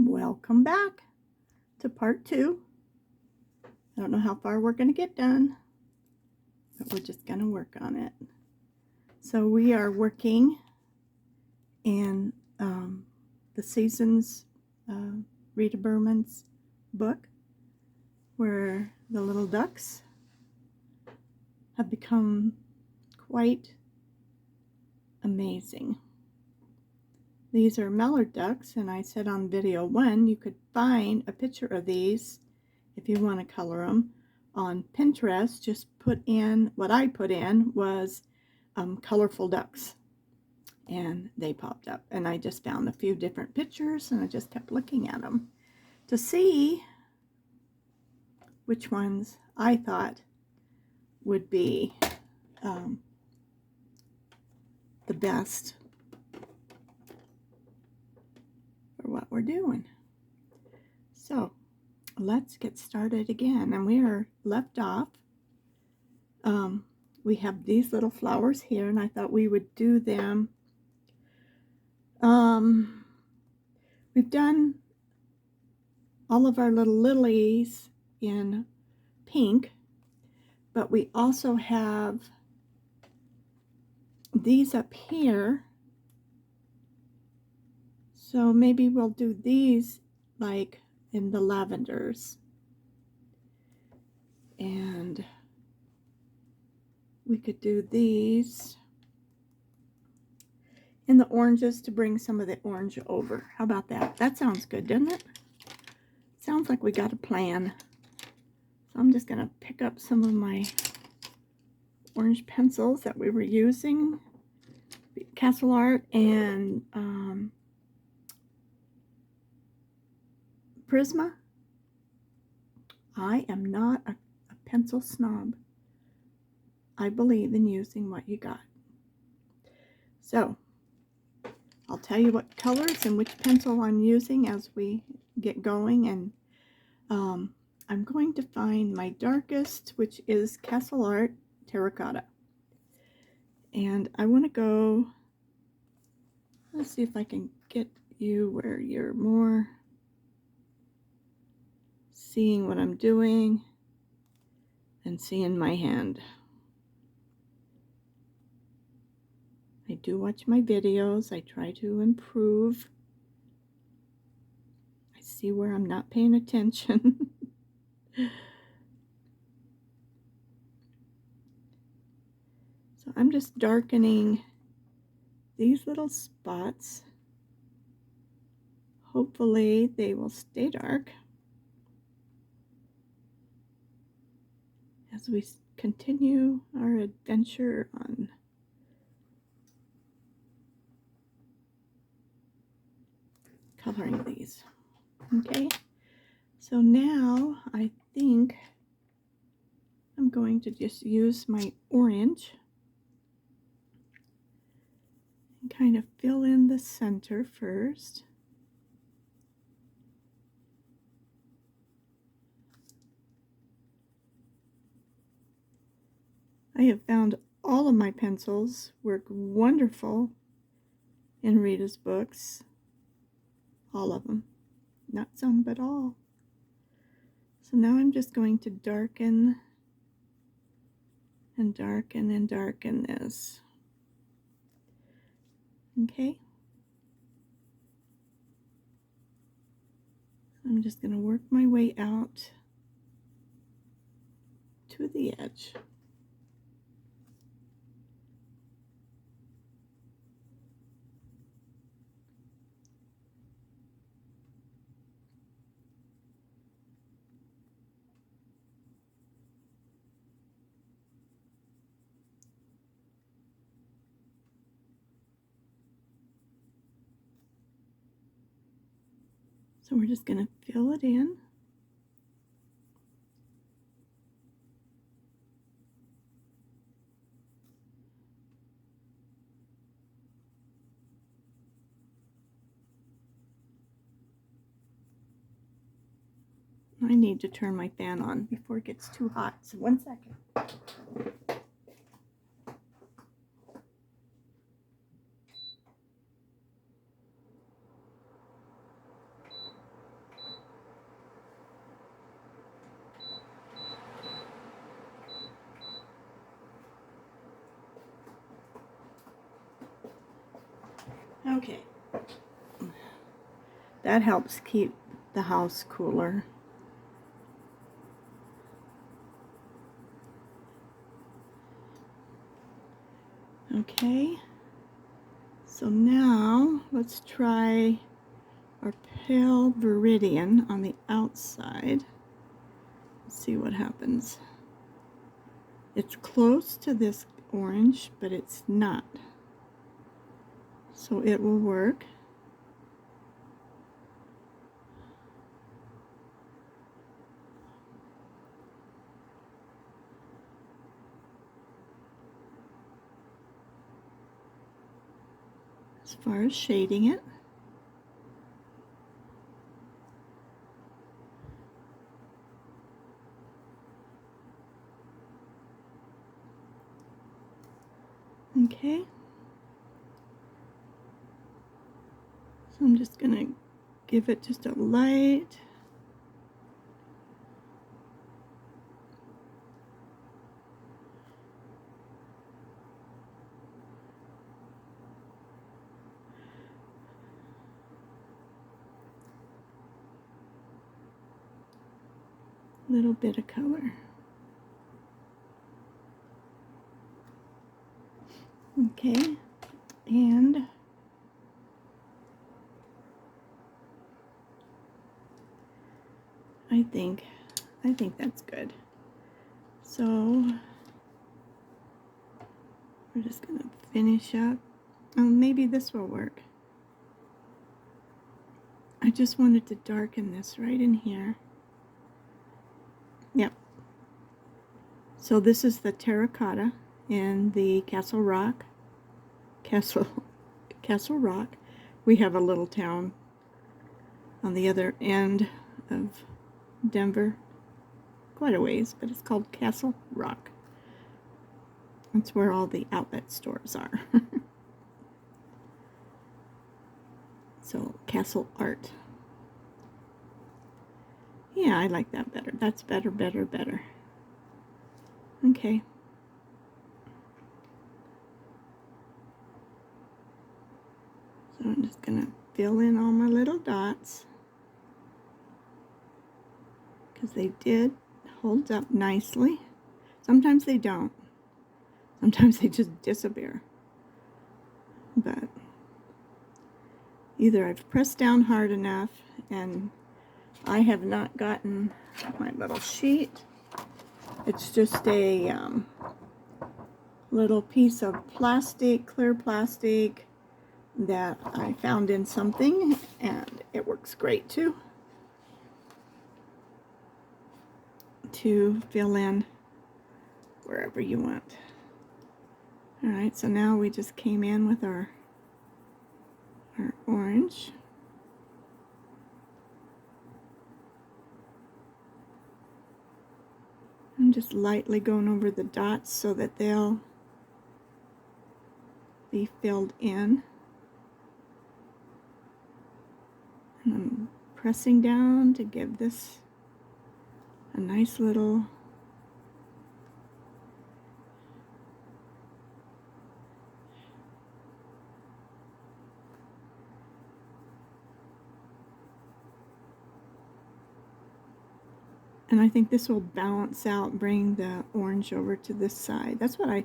Welcome back to part 2. I don't know how far we're going to get done, but we're just going to work on it. So we are working in the Seasons, Rita Berman's book, where the little ducks have become quite amazing. These are Mallard ducks, and I said on video 1 you could find a picture of these if you want to color them on Pinterest. Just put in, what I put in was colorful ducks, and they popped up, and I just found a few different pictures, and I just kept looking at them to see which ones I thought would be the best for what we're doing. So let's get started again, and we are left off. We have these little flowers here, and I thought we would do them. We've done all of our little lilies in pink, but we also have these up here, so maybe we'll do these like in the lavenders, and we could do these in the oranges to bring some of the orange over. How about that? That sounds good, doesn't it? Sounds like we got a plan. So I'm just going to pick up some of my orange pencils that we were using, Castle Art and Prisma. I am not a pencil snob. I believe in using what you got. So I'll tell you what colors and which pencil I'm using as we get going, and I'm going to find my darkest, which is Castle Art Terracotta. And I want to go, let's see if I can get you where you're more seeing what I'm doing and seeing my hand. I do watch my videos. I try to improve. I see where I'm not paying attention. So I'm just darkening these little spots. Hopefully they will stay dark as we continue our adventure on coloring these. Okay, so now I think I'm going to just use my orange and kind of fill in the center first. I have found all of my pencils work wonderful in Rita's books. All of them. Not some, but all. So now I'm just going to darken and darken and darken this. Okay? I'm just going to work my way out to the edge. So we're just going to fill it in. I need to turn my fan on before it gets too hot. So 1 second. Okay. That helps keep the house cooler. Okay. So now let's try our pale Viridian on the outside. Let's see what happens. It's close to this orange, but it's not. So it will work. As far as shading it. Okay. So I'm just going to give it just a light. Little bit of color. Okay. And I think that's good. So we're just going to finish up. Oh, maybe this will work. I just wanted to darken this right in here. Yep. So this is the terracotta in the Castle Rock. Castle Rock. We have a little town on the other end of Denver. Quite a ways, but it's called Castle Rock. That's where all the outlet stores are. So, Castle Art. Yeah, I like that better. That's better, better, better. Okay. So I'm just going to fill in all my little dots. Because they did hold up nicely. Sometimes they don't. Sometimes they just disappear. But either I've pressed down hard enough and I have not gotten my little sheet. It's just a little piece of plastic, clear plastic, that I found in something, and it works great too to fill in wherever you want. Alright, so now we just came in with our orange. I'm just lightly going over the dots so that they'll be filled in. And I'm pressing down to give this a nice little and I think this will balance out, bring the orange over to this side. That's what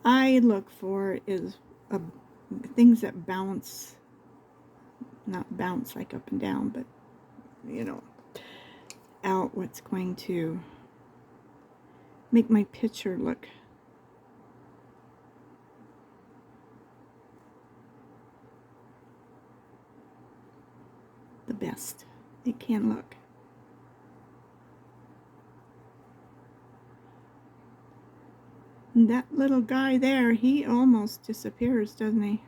I look for, is things that balance, not bounce like up and down, but you know, out what's going to make my picture look the best it can look. And that little guy there, he almost disappears, doesn't he?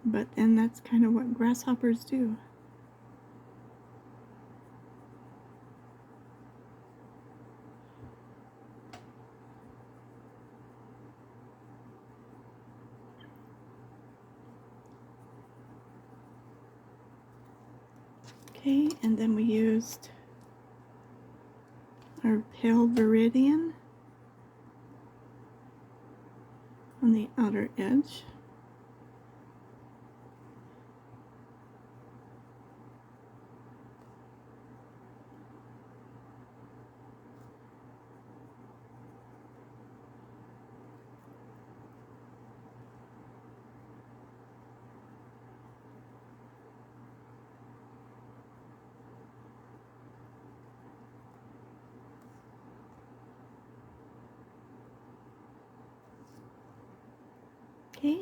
But then that's kind of what grasshoppers do. Okay, and then we used our pale Viridian. on the outer edge. Okay.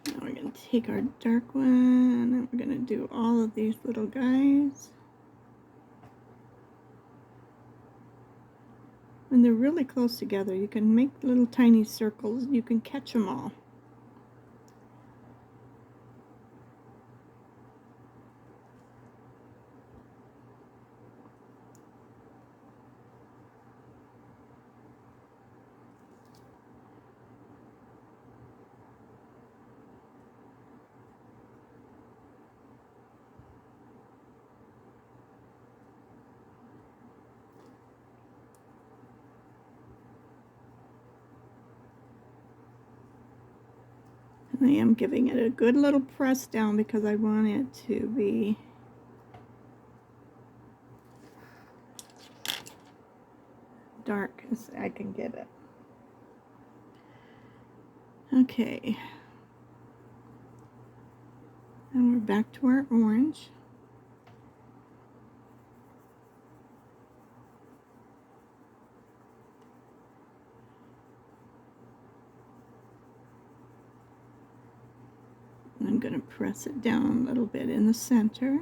Now we're going to take our dark one and we're going to do all of these little guys. When they're really close together, you can make little tiny circles. You can catch them all. I am giving it a good little press down because I want it to be dark as I can get it. Okay. And we're back to our orange. I'm going to press it down a little bit in the center.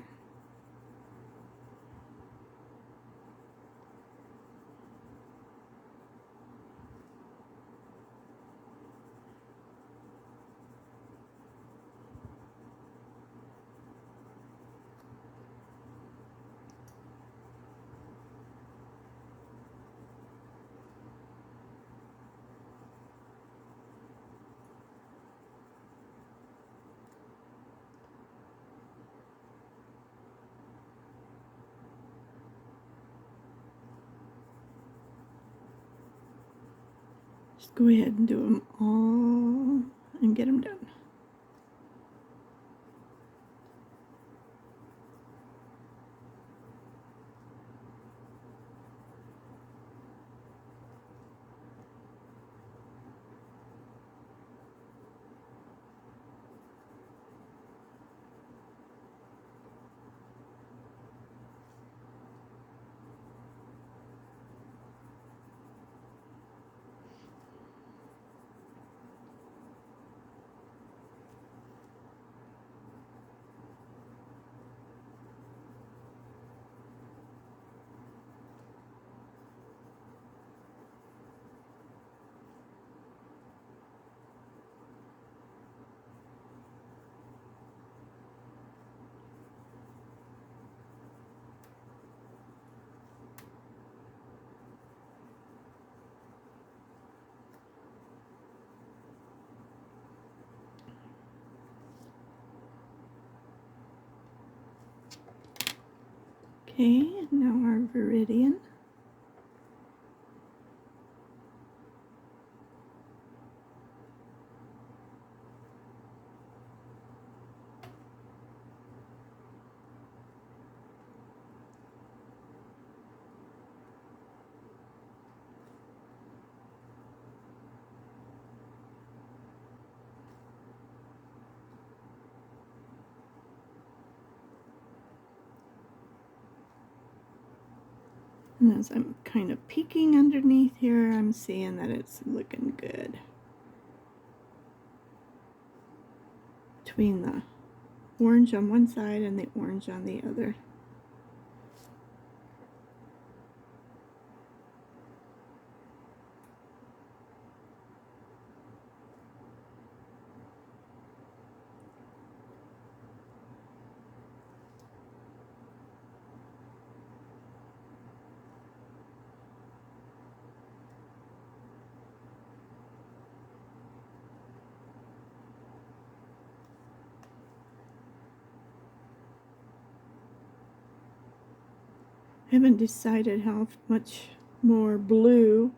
Just go ahead and do them all and get them done. Okay, now our viridian. And as I'm kind of peeking underneath here, I'm seeing that it's looking good. Between the orange on one side and the orange on the other. I haven't decided how much more blue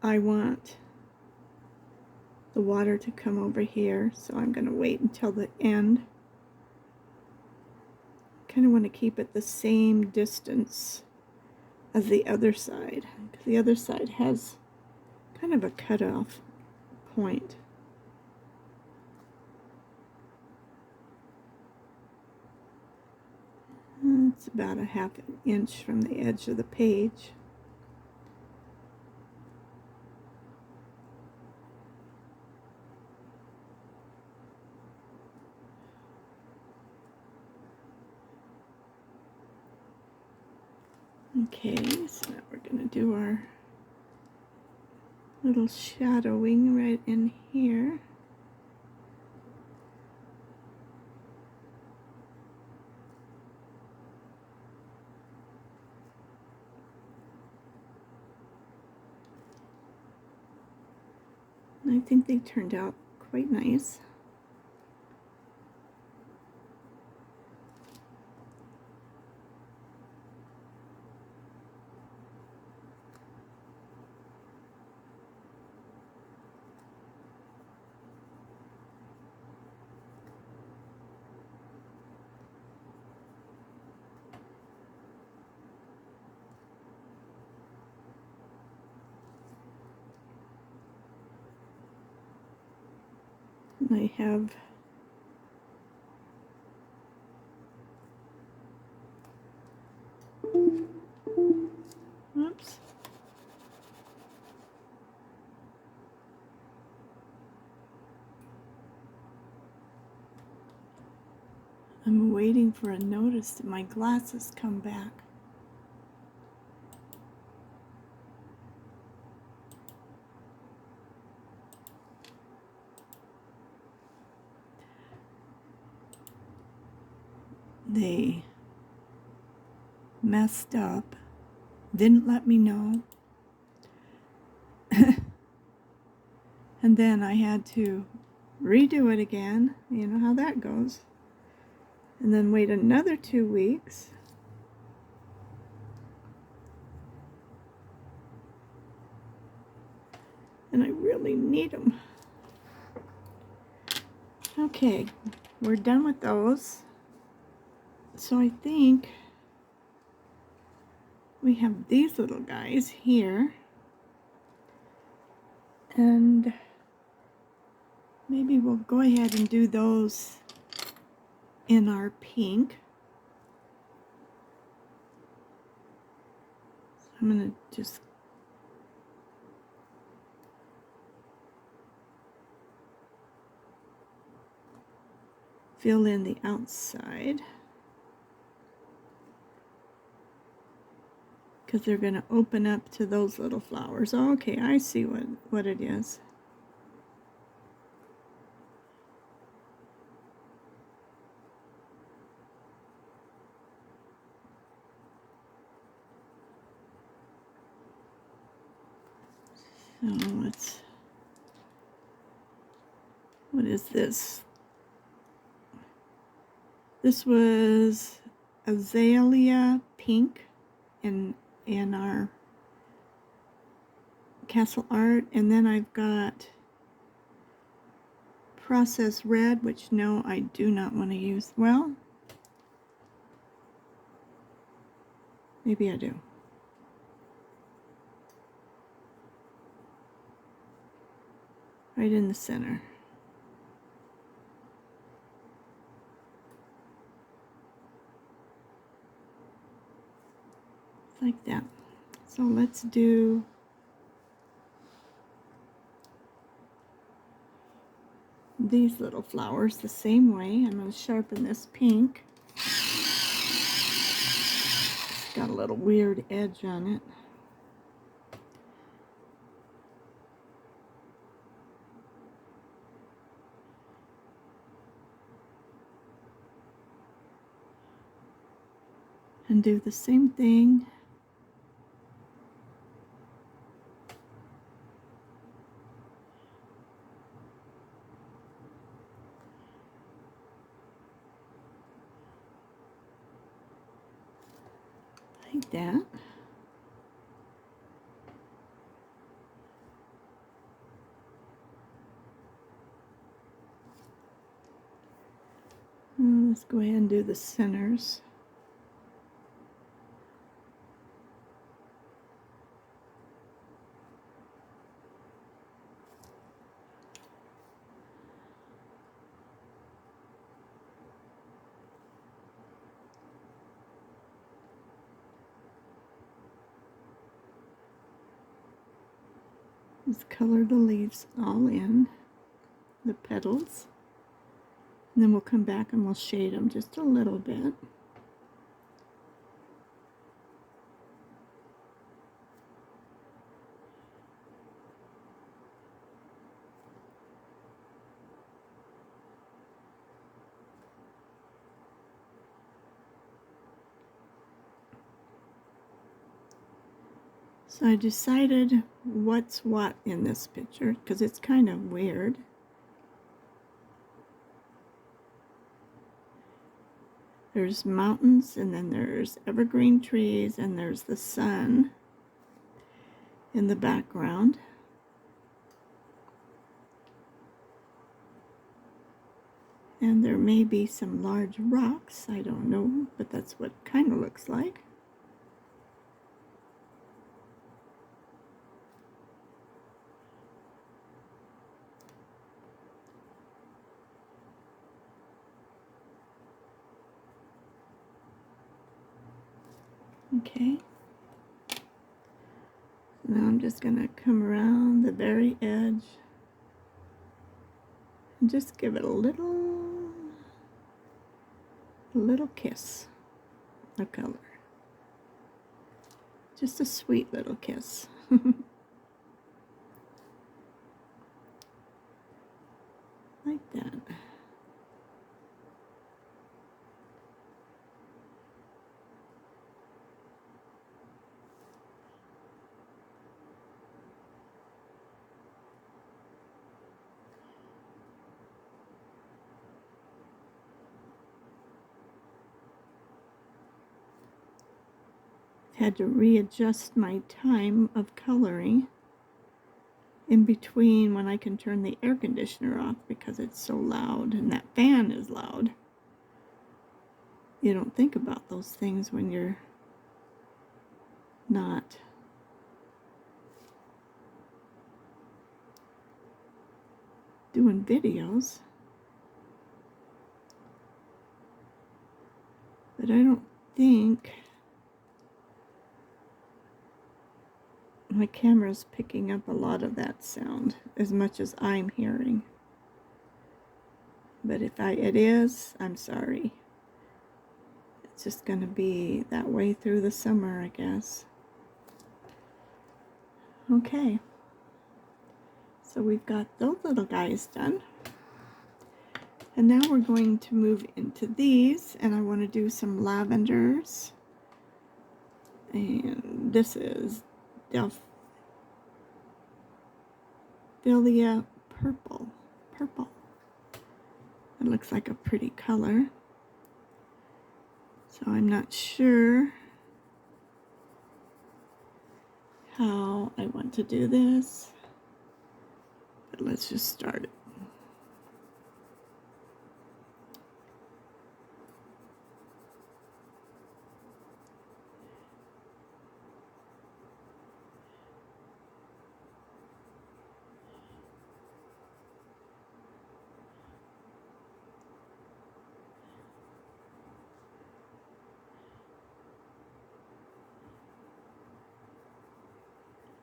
I want the water to come over here, so I'm going to wait until the end. Kind of want to keep it the same distance as the other side, because the other side has kind of a cutoff point. It's about a half an inch from the edge of the page. Okay, so now we're going to do our little shadowing right in here. I think they turned out quite nice. I have oops. I'm waiting for a notice that my glasses come back. They messed up, didn't let me know, and then I had to redo it again. You know how that goes. And then wait another 2 weeks. And I really need them. Okay, we're done with those. So I think we have these little guys here. And maybe we'll go ahead and do those in our pink. So I'm going to just fill in the outside, because they're going to open up to those little flowers. Oh, okay, I see what it is. So what is this? This was azalea pink in our castle art, and then I've got process red, which no, I do not want to use. Well, maybe I do. Right in the center. Like that. So let's do these little flowers the same way. I'm going to sharpen this pink. It's got a little weird edge on it. And do the same thing like that. Let's go ahead and do the centers. Let's color the leaves all in, the petals. And then we'll come back and we'll shade them just a little bit. So I decided what's what in this picture because it's kind of weird. There's mountains, and then there's evergreen trees, and there's the sun in the background. And there may be some large rocks, I don't know, but that's what it kind of looks like. Okay. Now I'm just going to come around the very edge and just give it a little kiss of color. Just a sweet little kiss. Like that. Had to readjust my time of coloring in between when I can turn the air conditioner off because it's so loud and that fan is loud. You don't think about those things when you're not doing videos. But I don't think my camera's picking up a lot of that sound as much as I'm hearing. But if it is, I'm sorry. It's just going to be that way through the summer, I guess. Okay. So we've got those little guys done. And now we're going to move into these, and I want to do some lavenders. And this is Delphilia purple. It looks like a pretty color. So I'm not sure how I want to do this, but let's just start it.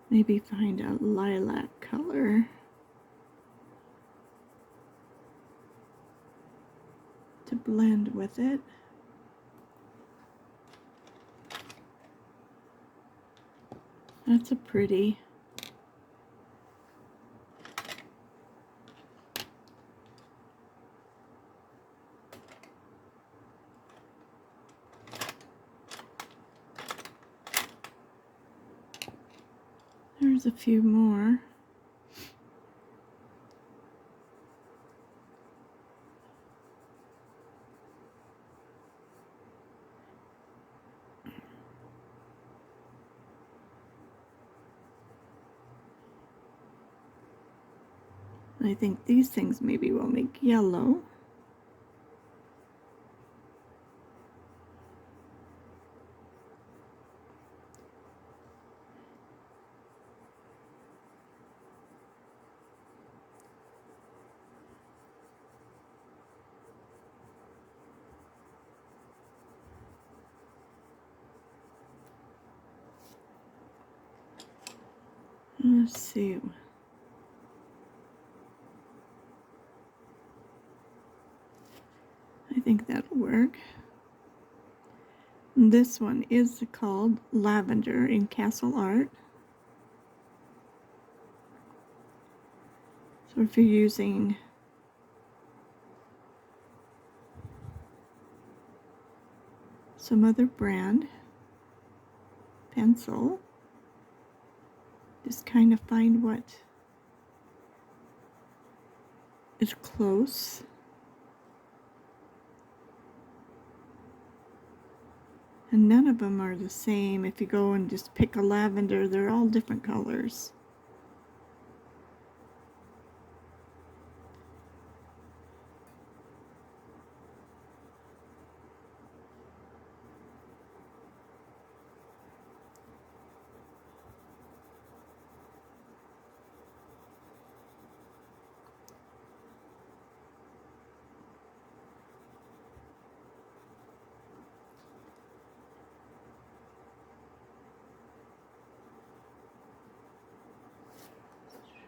Maybe find a lilac color to blend with it. That's a pretty. There's a few more. I think these things maybe will make yellow. Let's see. I think that'll work. This one is called Lavender in Castle Art. So if you're using some other brand pencil, just kind of find what is close. And none of them are the same. If you go and just pick a lavender, they're all different colors.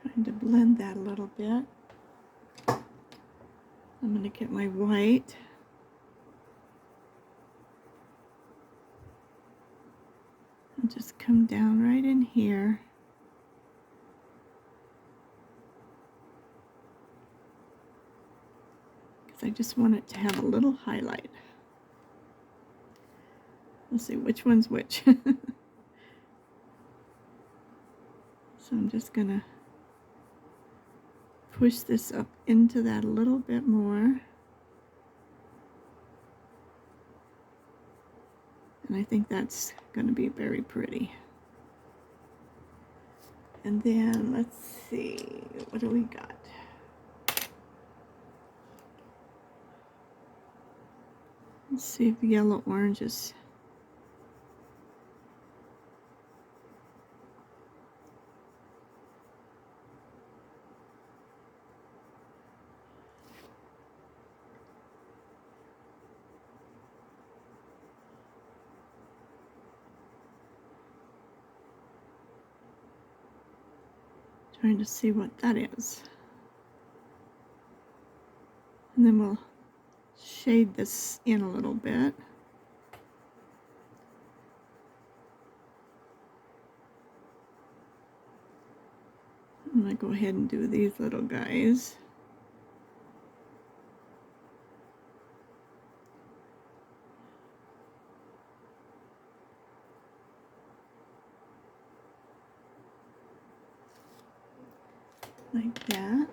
Trying to blend that a little bit. I'm going to get my white. And just come down right in here. Because I just want it to have a little highlight. Let's see which one's which. So I'm just going to push this up into that a little bit more. And I think that's going to be very pretty. And then let's see, what do we got? Let's see if yellow orange is. Trying to see what that is. And then we'll shade this in a little bit. I'm going to go ahead and do these little guys. Like that.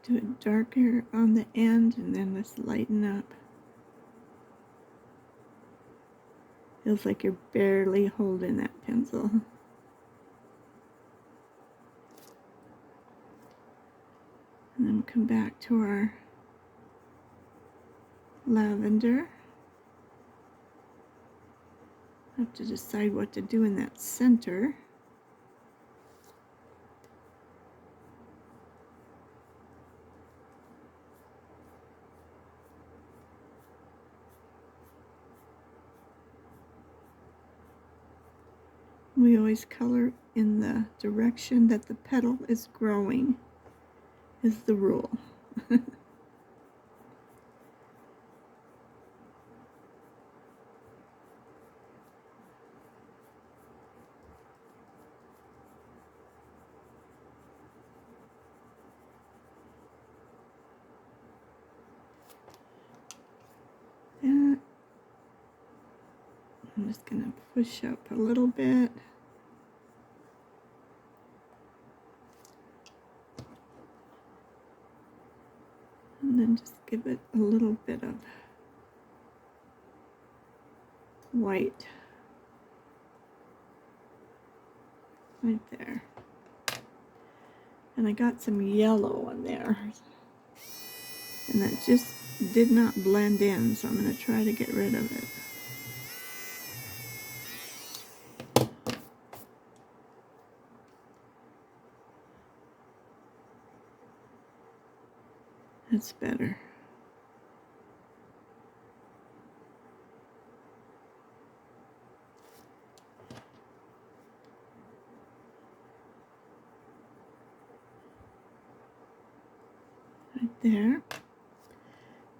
Do it darker on the end and then let's lighten up. Feels like you're barely holding that pencil. And then come back to our lavender. I have to decide what to do in that center. We always color in the direction that the petal is growing, is the rule. That. I'm just going to push up a little bit. And then just give it a little bit of white right there. And I got some yellow on there. And that just did not blend in, so I'm going to try to get rid of it. That's better. Right there.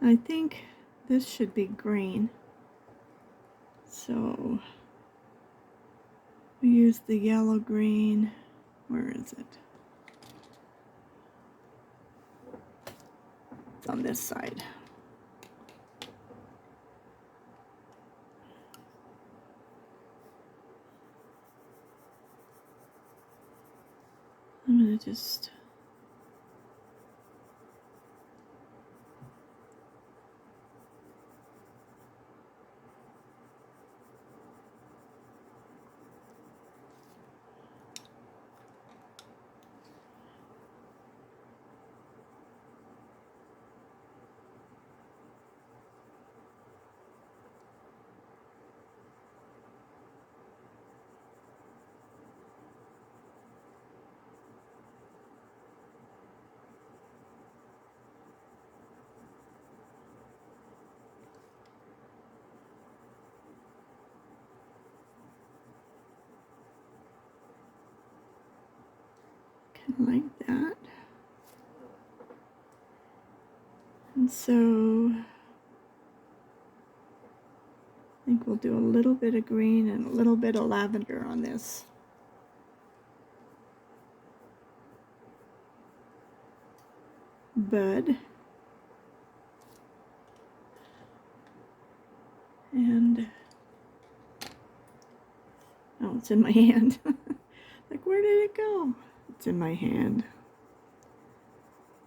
I think this should be green. So we use the yellow green. Where is it? It's on this side. I'm going to just kind of like that. And so I think we'll do a little bit of green and a little bit of lavender on this. Bud. And oh, it's in my hand. Like, where did it go? It's in my hand.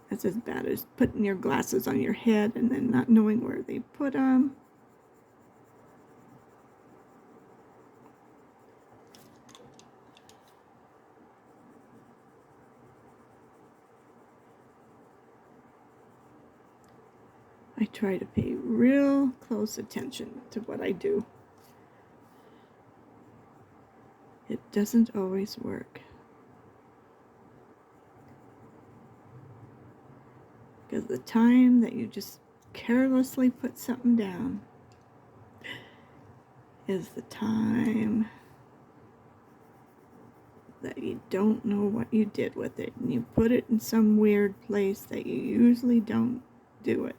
That's as bad as putting your glasses on your head and then not knowing where they put them. I try to pay real close attention to what I do. It doesn't always work. Because the time that you just carelessly put something down is the time that you don't know what you did with it. And you put it in some weird place that you usually don't do it.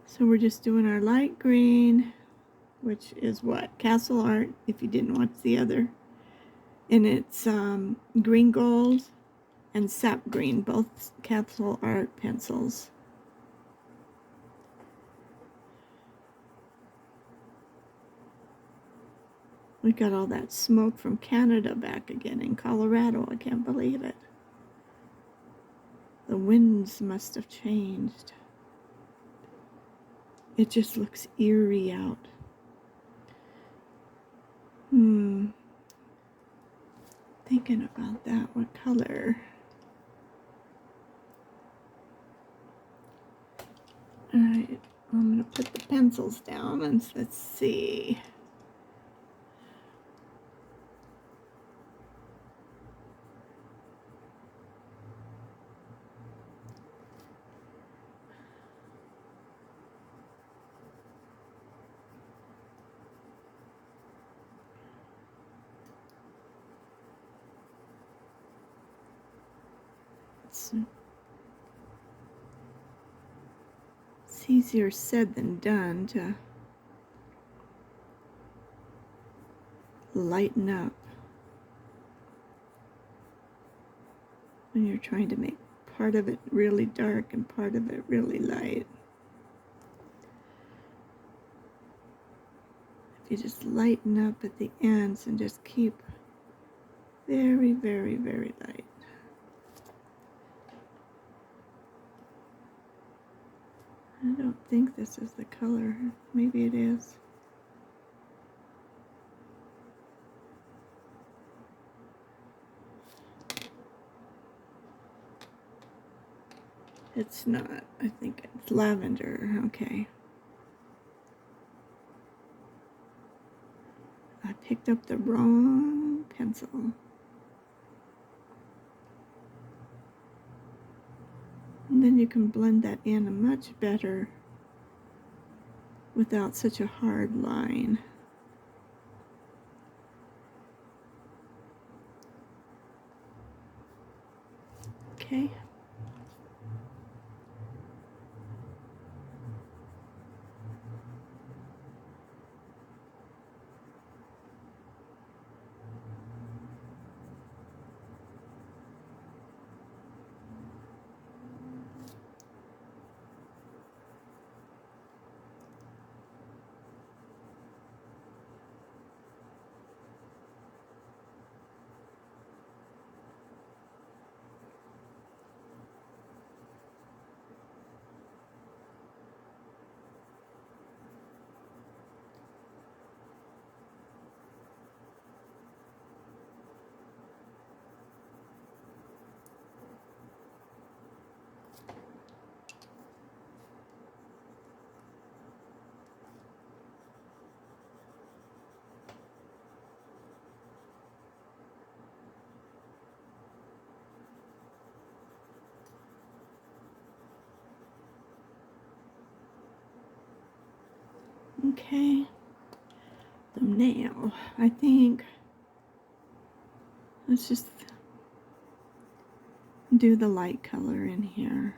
So we're just doing our light green, which is what? Castle Art, if you didn't watch the other. And it's green gold and sap green, both Castle Art pencils. We got all that smoke from Canada back again in Colorado. I can't believe it. The winds must have changed. It just looks eerie out. Thinking about that, what color? Alright, I'm going to put the pencils down and let's see. It's easier said than done to lighten up when you're trying to make part of it really dark and part of it really light. If you just lighten up at the ends and just keep Very, very, very light. I don't think this is the color. Maybe it is. It's not. I think it's lavender. Okay. I picked up the wrong pencil. And then you can blend that in much better without such a hard line. Okay. Okay. So now, I think, let's just do the light color in here.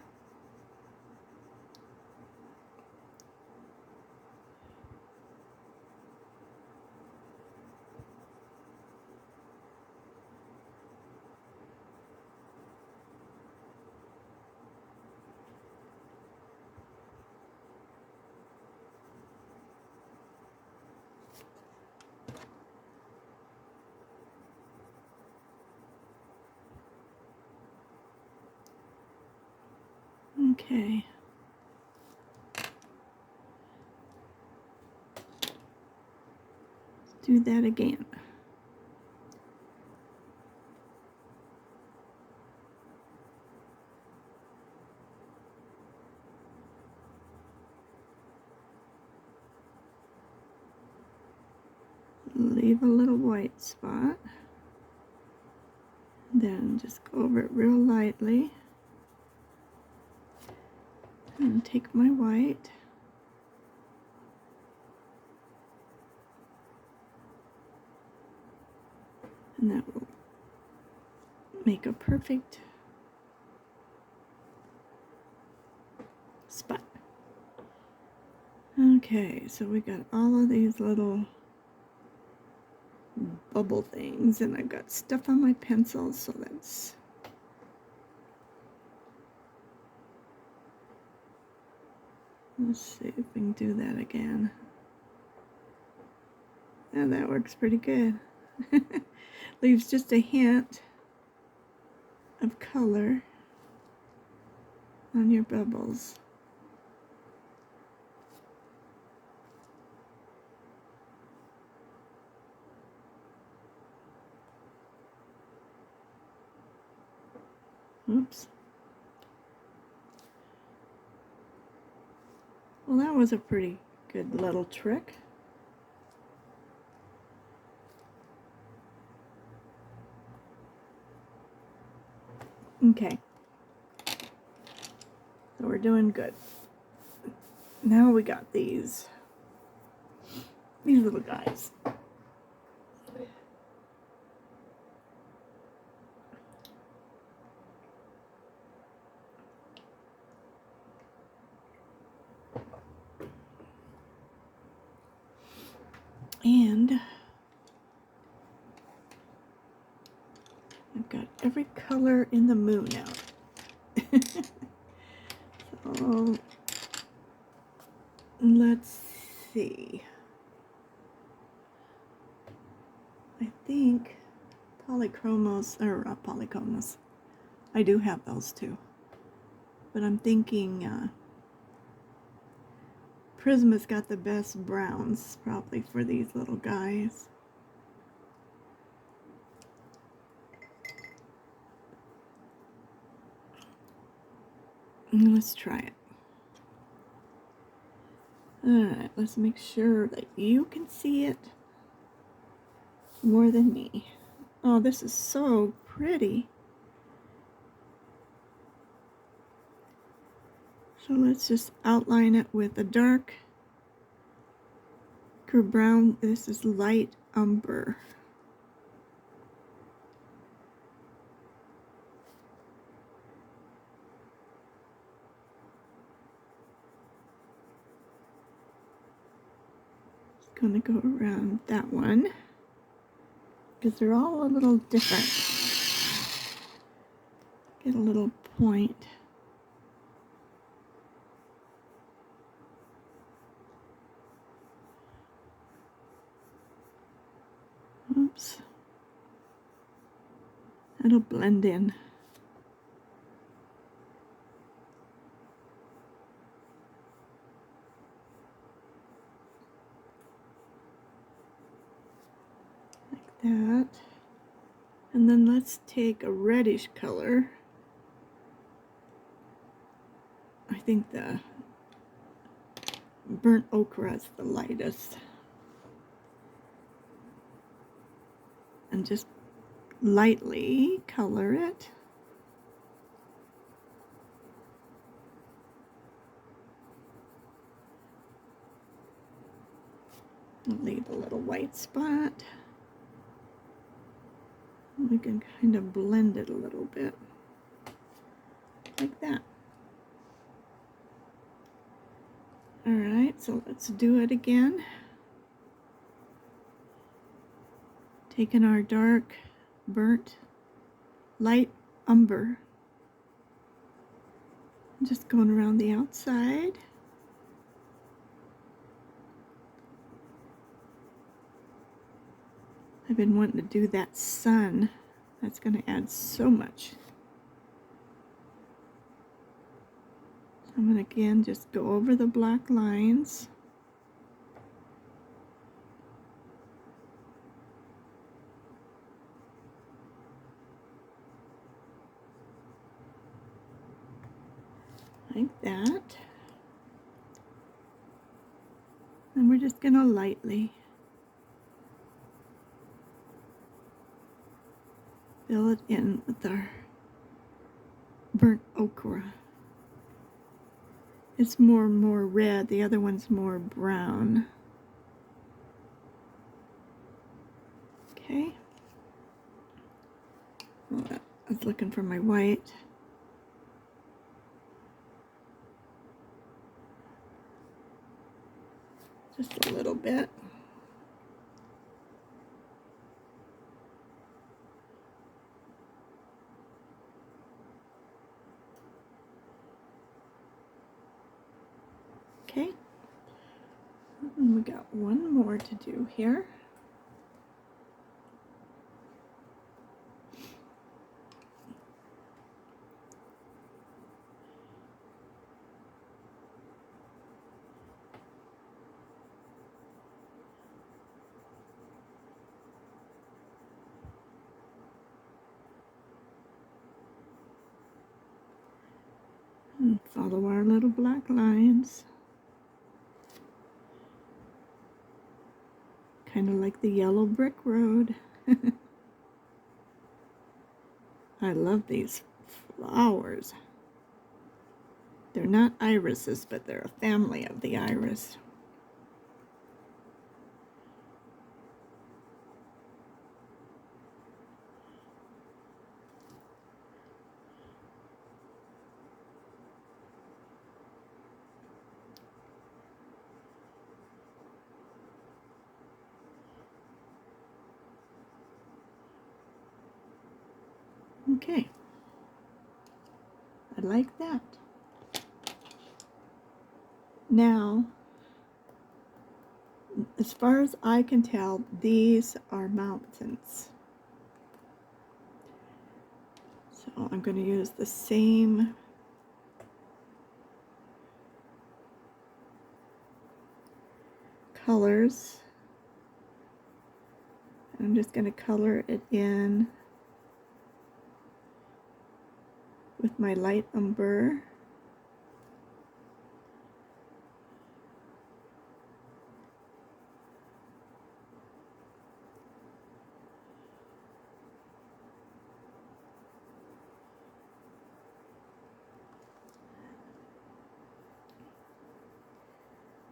Okay. Let's do that again. Leave a little white spot. Then just go over it real lightly. And take my white. And that will make a perfect spot. Okay, so we got all of these little bubble things, and I've got stuff on my pencil, so let's see if we can do that again. And that works pretty good. Leaves just a hint of color on your bubbles. Oops. Well, that was a pretty good little trick. Okay. So we're doing good. Now we got these little guys. And I've got every color in the moon out. So let's see. I think polychromos, or polychromos. I do have those too. But I'm thinking Prisma's got the best browns probably for these little guys. Let's try it. Alright, let's make sure that you can see it more than me. Oh, this is so pretty. So let's just outline it with a dark brown. This is light umber. Just gonna go around that one because they're all a little different. Get a little point. Oops. That'll blend in. Like that. And then let's take a reddish color. I think the burnt ochre is the lightest. And just lightly color it. I'll leave a little white spot. We can kind of blend it a little bit. Like that. Alright, so let's do it again. Taking our dark, burnt, light umber. Just going around the outside. I've been wanting to do that sun. That's going to add so much. So I'm going to again just go over the black lines. Like that. And we're just going to lightly fill it in with our burnt ochre. It's more red, the other one's more brown. Okay. Well, I was looking for my white. Just a little bit. Okay. And we got one more to do here. And follow our little black lines. Kind of like the yellow brick road. I love these flowers. They're not irises, but they're a family of the iris. Okay, I like that. Now, as far as I can tell, these are mountains. I'm going to use the same colors. I'm just going to color it in with my light umber.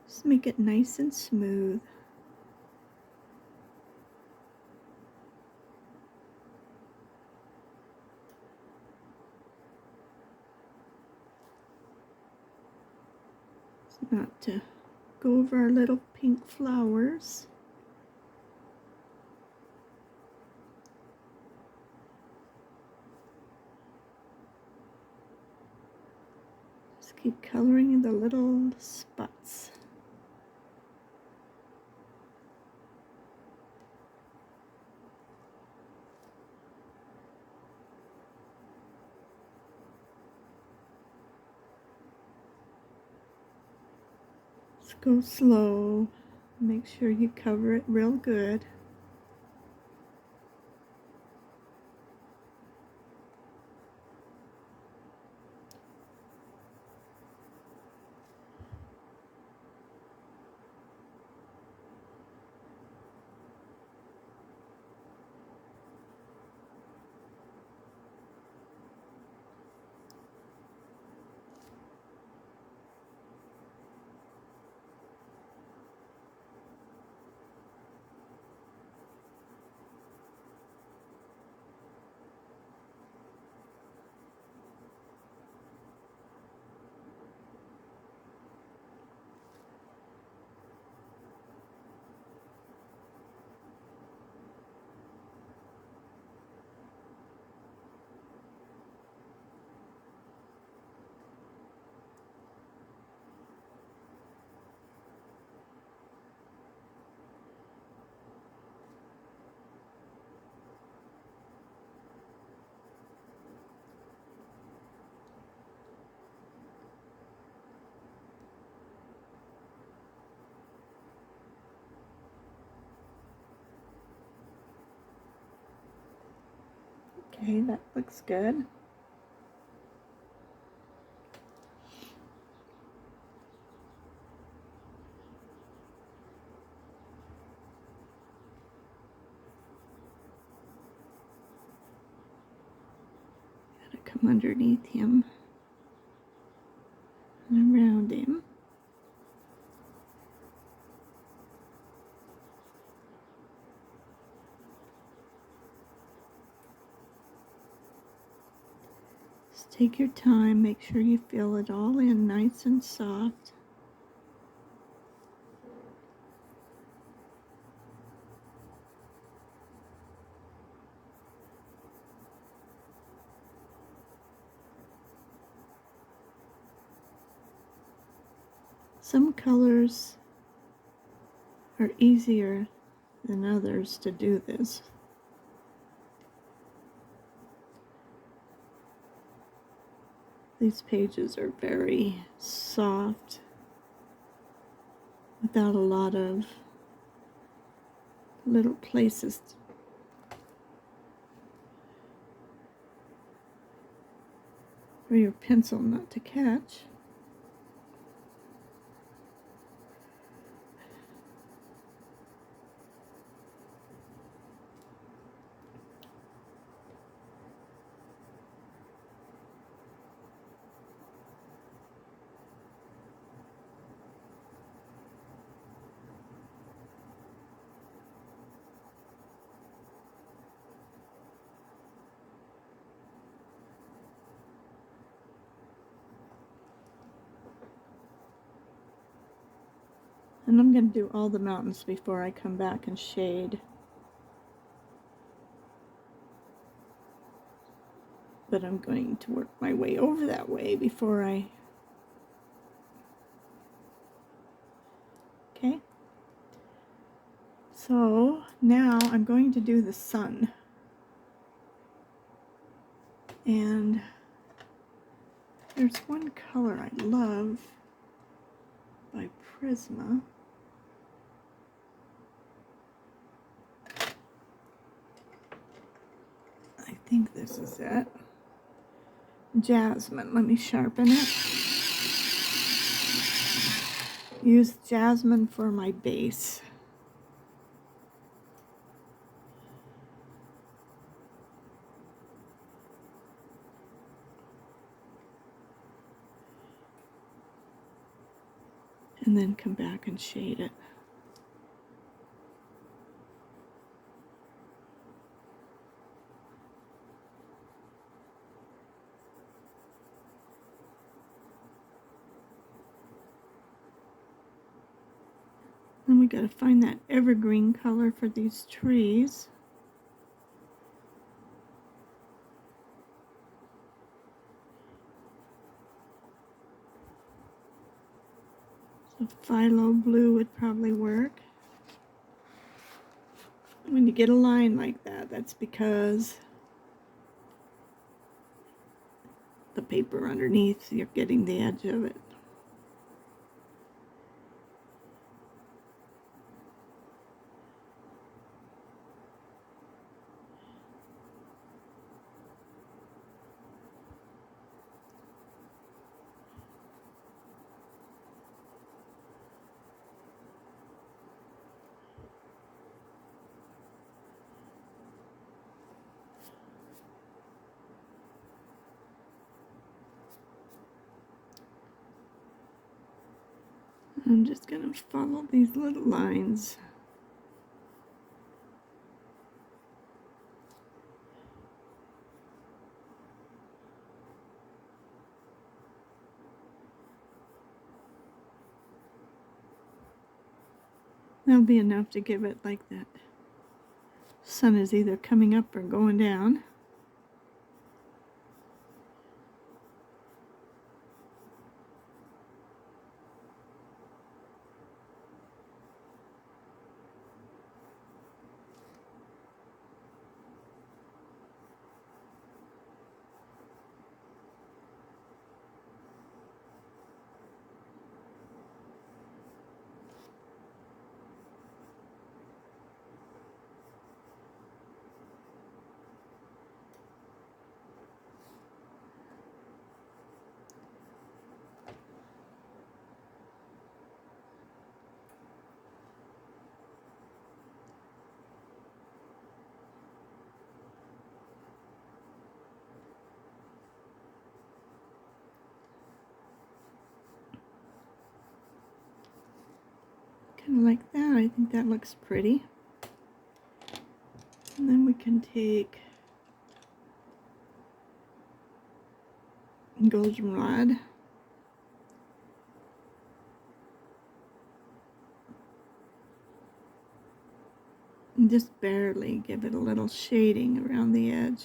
Just make it nice and smooth. It's not to go over our little pink flowers. Just keep coloring in the little spots. Just go slow. Make sure you cover it real good. Okay, that looks good. Gotta come underneath him and around him. Just take your time, make sure you fill it all in nice and soft. Some colors are easier than others to do this. These pages are very soft, without a lot of little places for your pencil not to catch. And I'm going to do all the mountains before I come back and shade. But I'm going to work my way over that way before I... Okay. So now I'm going to do the sun. And there's one color I love by Prisma. I think this is it. Jasmine. Let me sharpen it. Use jasmine for my base. And then come back and shade it. Then we got to find that evergreen color for these trees. So phthalo blue would probably work. When you get a line like that, that's because the paper underneath, you're getting the edge of it. I'm just going to follow these little lines. That'll be enough to give it like that. Sun is either coming up or going down. Kind of like that. I think that looks pretty. And then we can take goldenrod and just barely give it a little shading around the edge.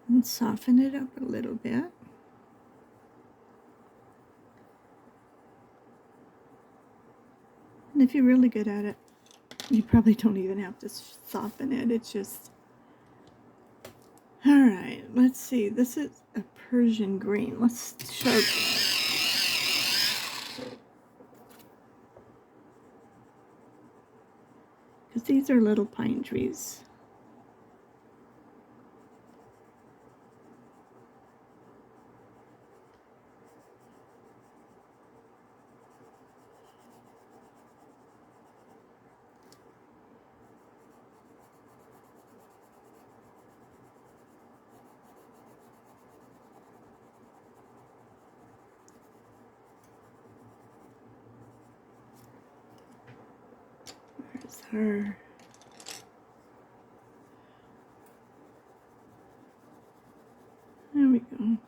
And soften it up a little bit. And if you're really good at it, you probably don't even have to soften it. It's just... Alright, let's see. This is a Persian green. Let's sharpen it. Because these are little pine trees. her. There we go.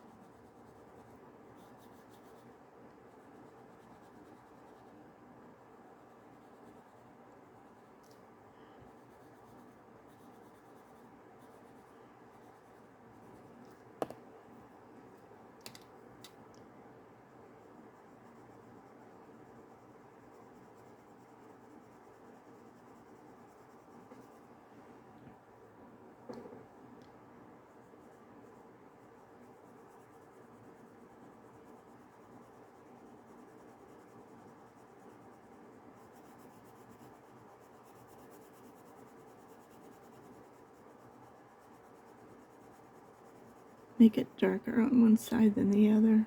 Make it darker on one side than the other.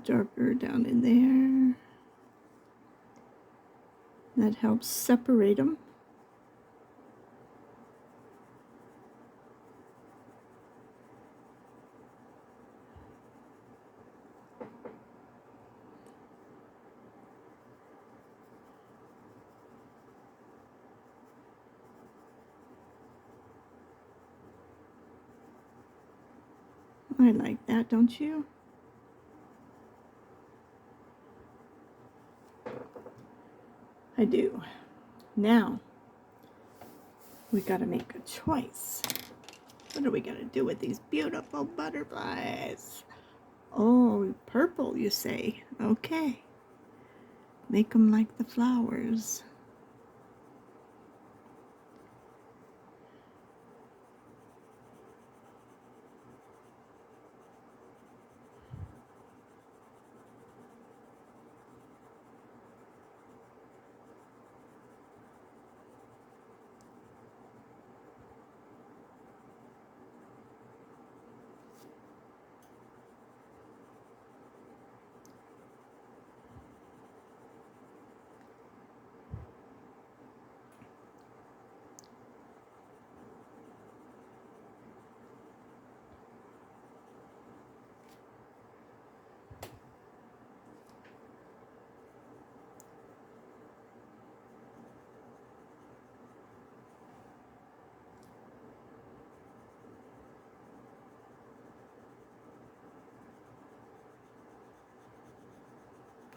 Darker down in there. That helps separate them. I like that, don't you? I do. Now, we gotta make a choice. What are we gonna do with these beautiful butterflies? Oh, purple, you say? Okay. Make them like the flowers.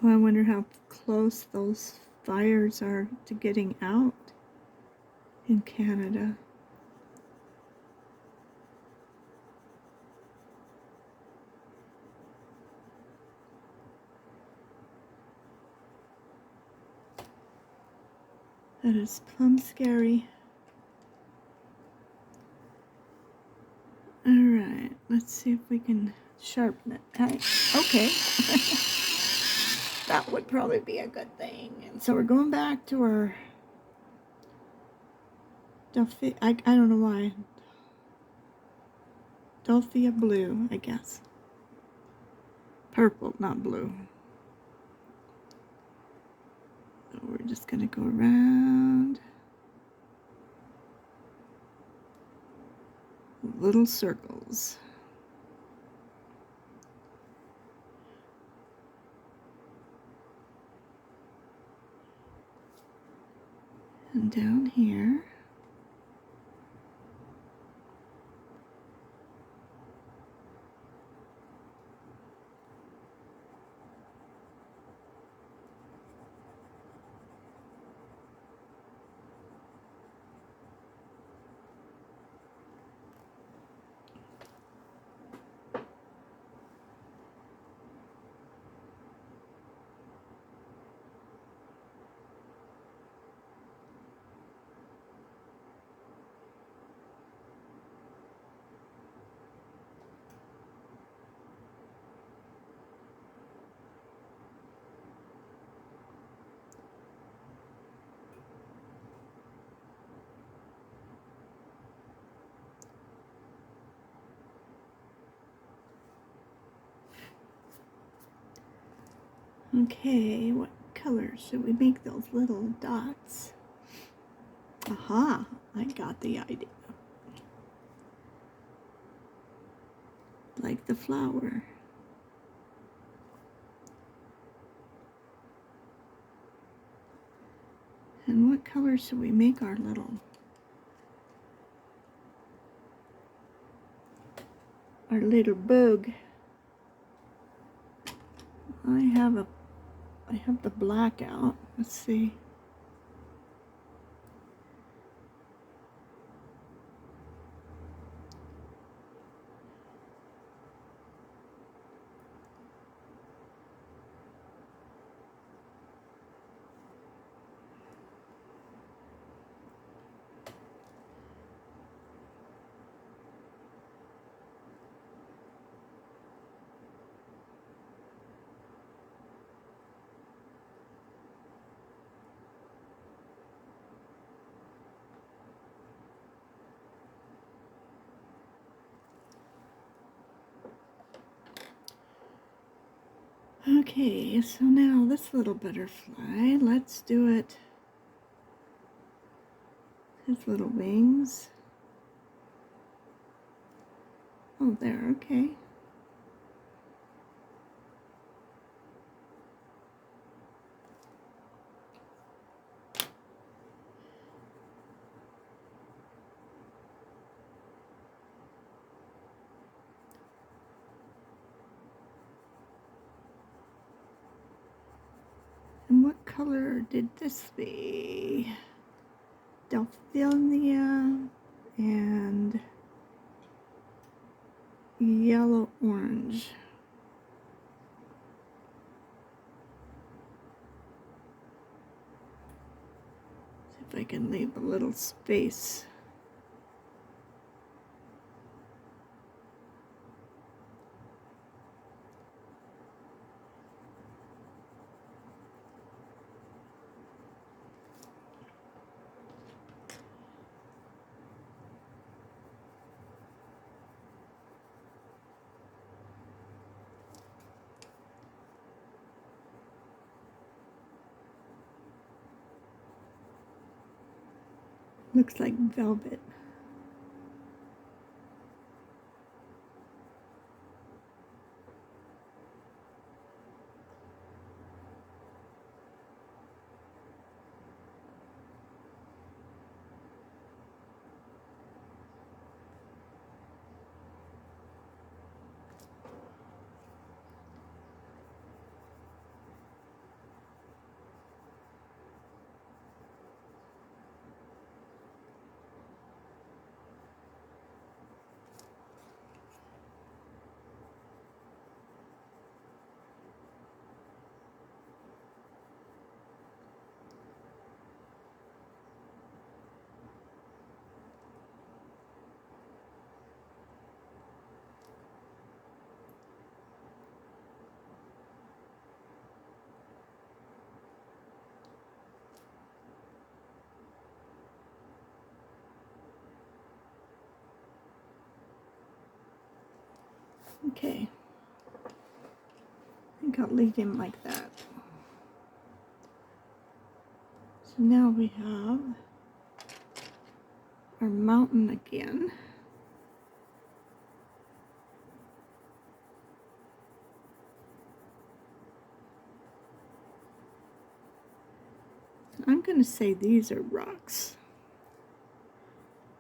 Oh, I wonder how close those fires are to getting out in Canada. That is plumb scary. Alright, let's see if we can sharpen it. Okay. That would probably be a good thing. And so we're going back to our I don't know why. Delphia blue, I guess. Purple, not blue. So we're just going to go around little circles. And down here. Okay, what color should we make those little dots? Aha, I got the idea. Like the flower. color should we make our little bug? I have the black out. Let's see. Okay, so now this little butterfly, let's do it. His little wings. Oh, there, okay. And what color did this be? Delphinia and yellow orange. See if I can leave a little space. Looks like velvet. Okay, I think I'll leave him like that. So now we have our mountain again. I'm going to say these are rocks.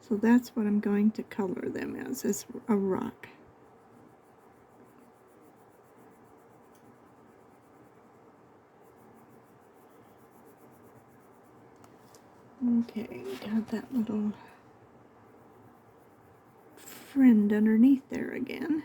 So that's what I'm going to color them as a rock. Okay, got that little friend underneath there again.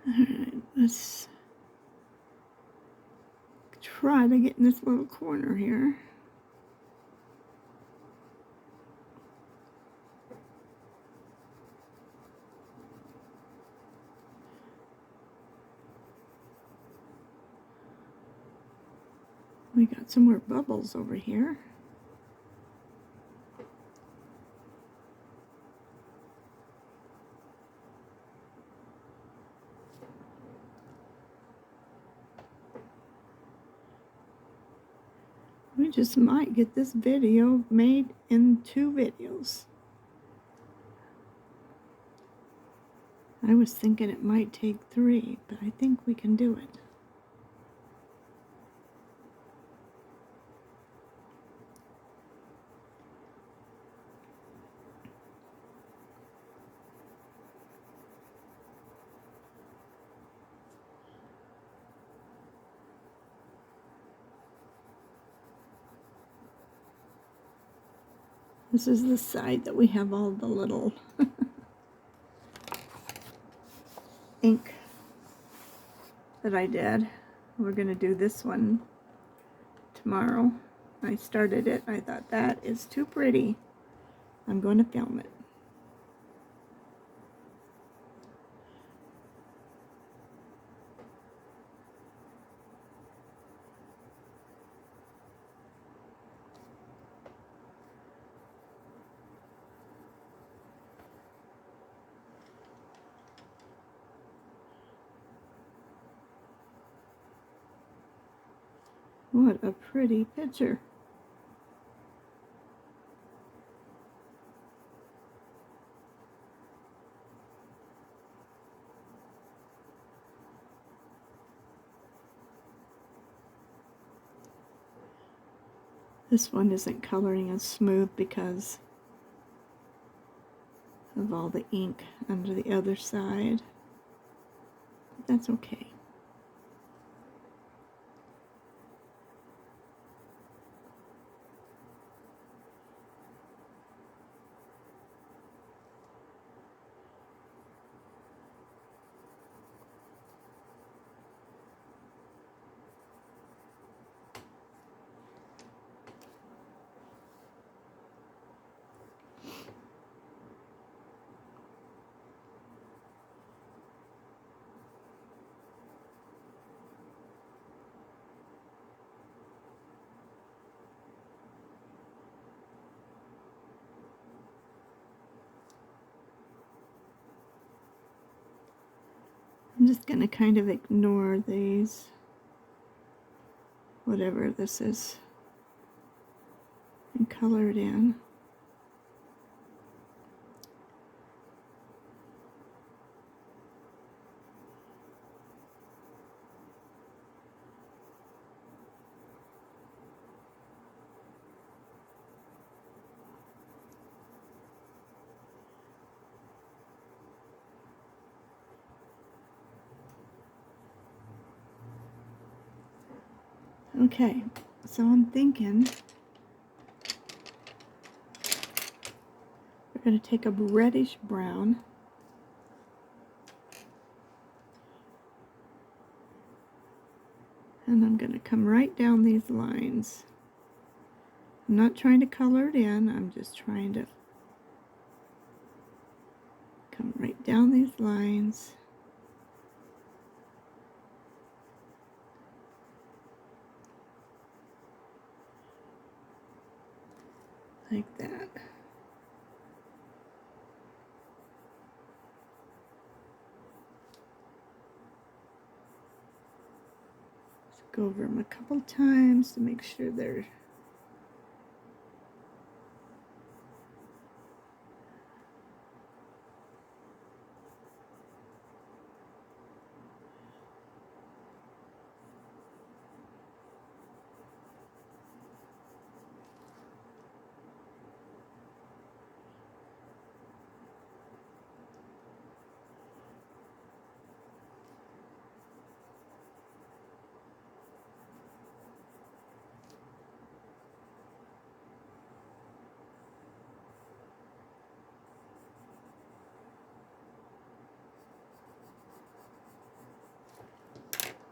Alright, let's try to get in this little corner here. We got some more bubbles over here. We just might get this video made in 2 videos. I was thinking it might take 3, but I think we can do it. This is the side that we have all the little ink that I did. We're going to do this one tomorrow. I started it. I thought that is too pretty. I'm going to film it. What a pretty picture. This one isn't coloring as smooth because of all the ink under the other side. But that's okay. I'm just going to kind of ignore these, whatever this is, and color it in. Okay, so I'm thinking we're going to take a reddish brown and I'm going to come right down these lines. I'm not trying to color it in, I'm just trying to come right down these lines. Like that. Just go over them a couple times to make sure they're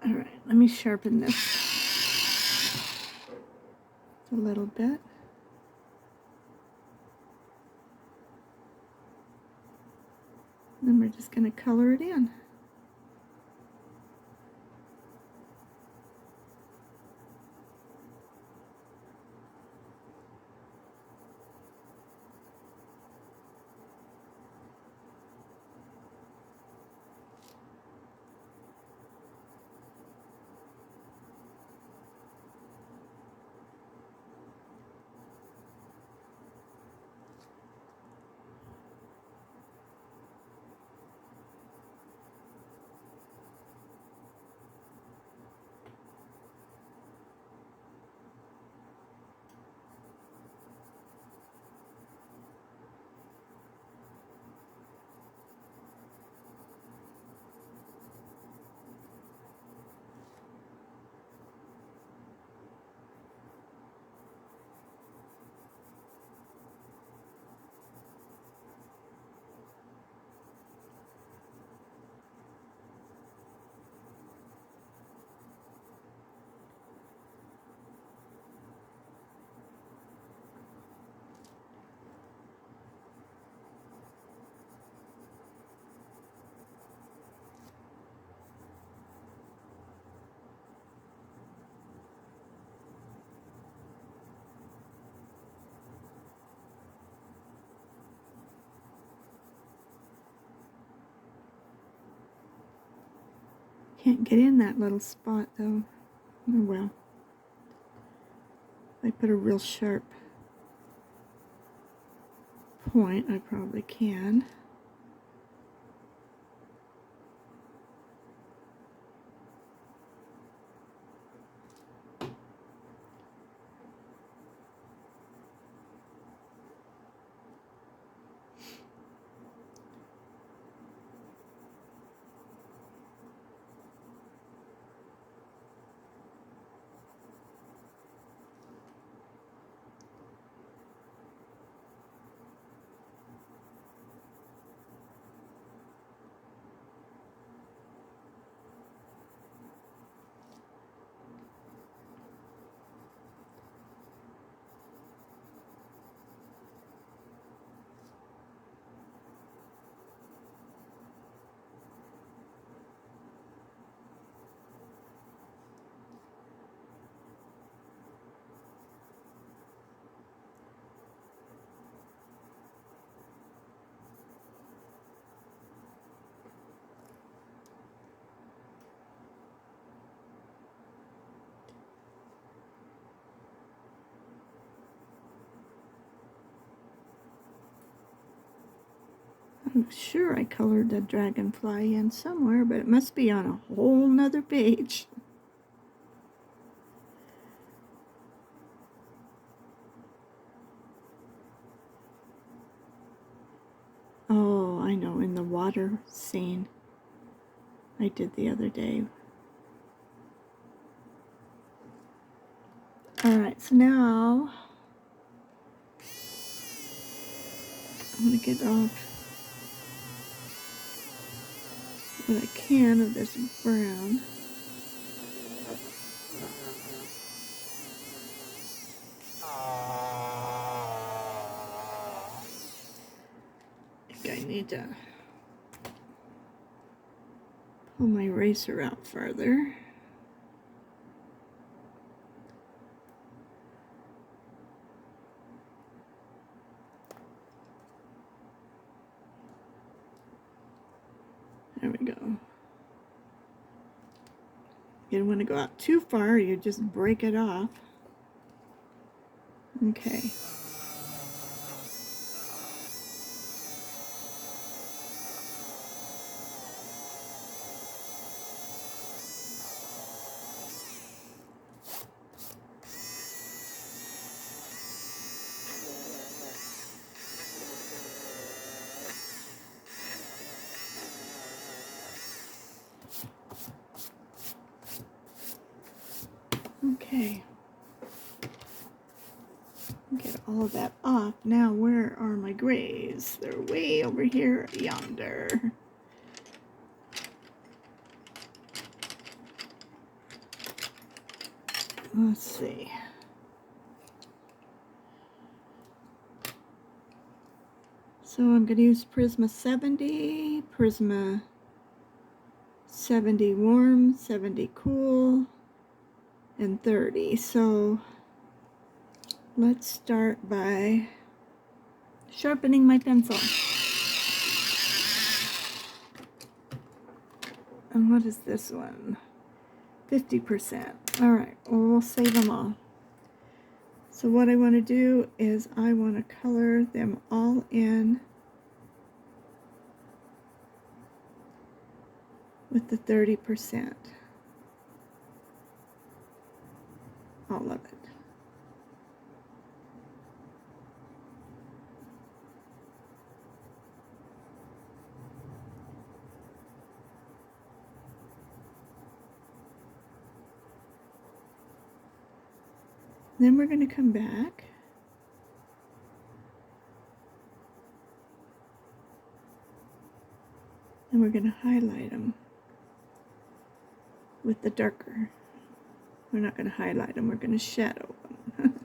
all right, let me sharpen this a little bit. Then we're just going to color it in. Can't get in that little spot though. Oh well. If I put a real sharp point, I probably can. I'm sure I colored the dragonfly in somewhere, but it must be on a whole nother page. Oh, I know, in the water scene I did the other day. Alright, so now I'm going to get off what I can of this brown. I think I need to pull my eraser out farther. There we go. You don't want to go out too far, you just break it off. Okay. Okay. Get all of that off. Now, where are my grays? They're way over here, yonder. Let's see. So I'm going to use Prisma 70, Prisma 70 warm, 70 cool, and 30. So let's start by sharpening my pencil. And what is this one? 50%. All right, well, we'll save them all. So what I want to do is I want to color them all in with the 30%. All of it. Then we're going to come back and we're going to highlight them with the darker. We're not going to highlight them, we're going to shadow them.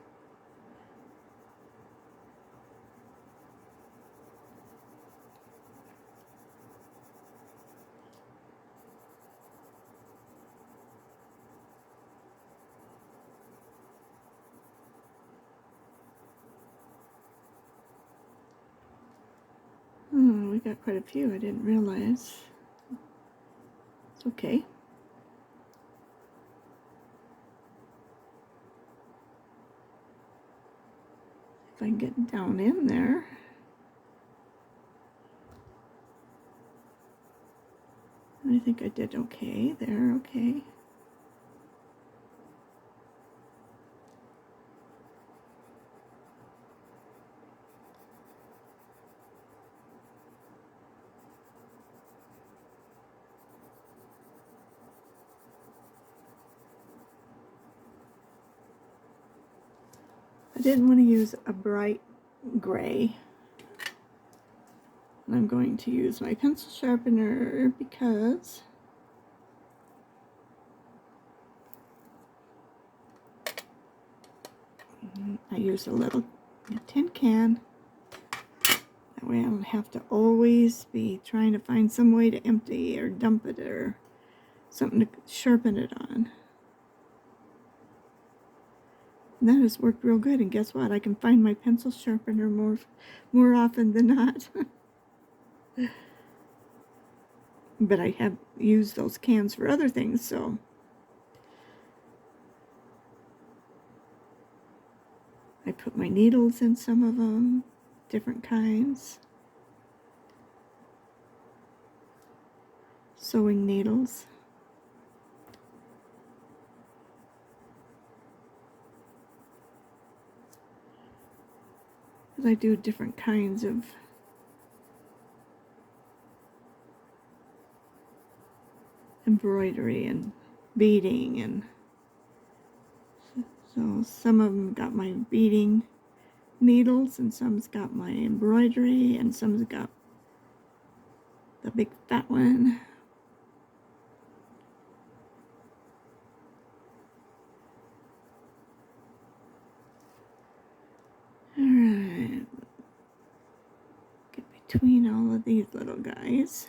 Oh, we got quite a few, I didn't realize. It's okay. If I can get down in there. I think I did okay there, okay. I didn't want to use a bright gray. And I'm going to use my pencil sharpener because I use a little tin can. That way I don't have to always be trying to find some way to empty or dump it or something to sharpen it on. And that has worked real good, and guess what? I can find my pencil sharpener more often than not. But I have used those cans for other things, so. I put my needles in some of them, different kinds. Sewing needles. I do different kinds of embroidery and beading, and so some of them got my beading needles and some's got my embroidery and some's got the big fat one. Alright, get between all of these little guys.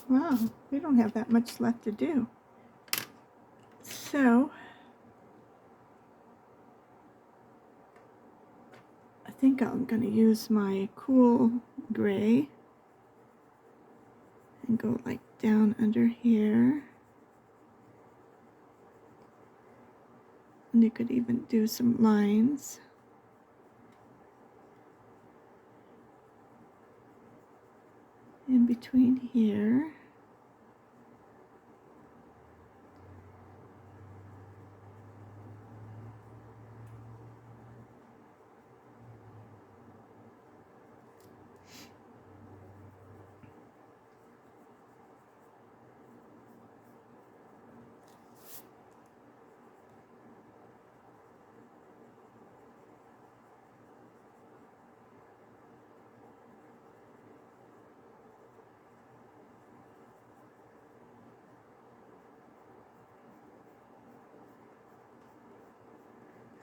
Wow, we don't have that much left to do. So, I think I'm going to use my cool gray and go like down under here. And you could even do some lines. In between here.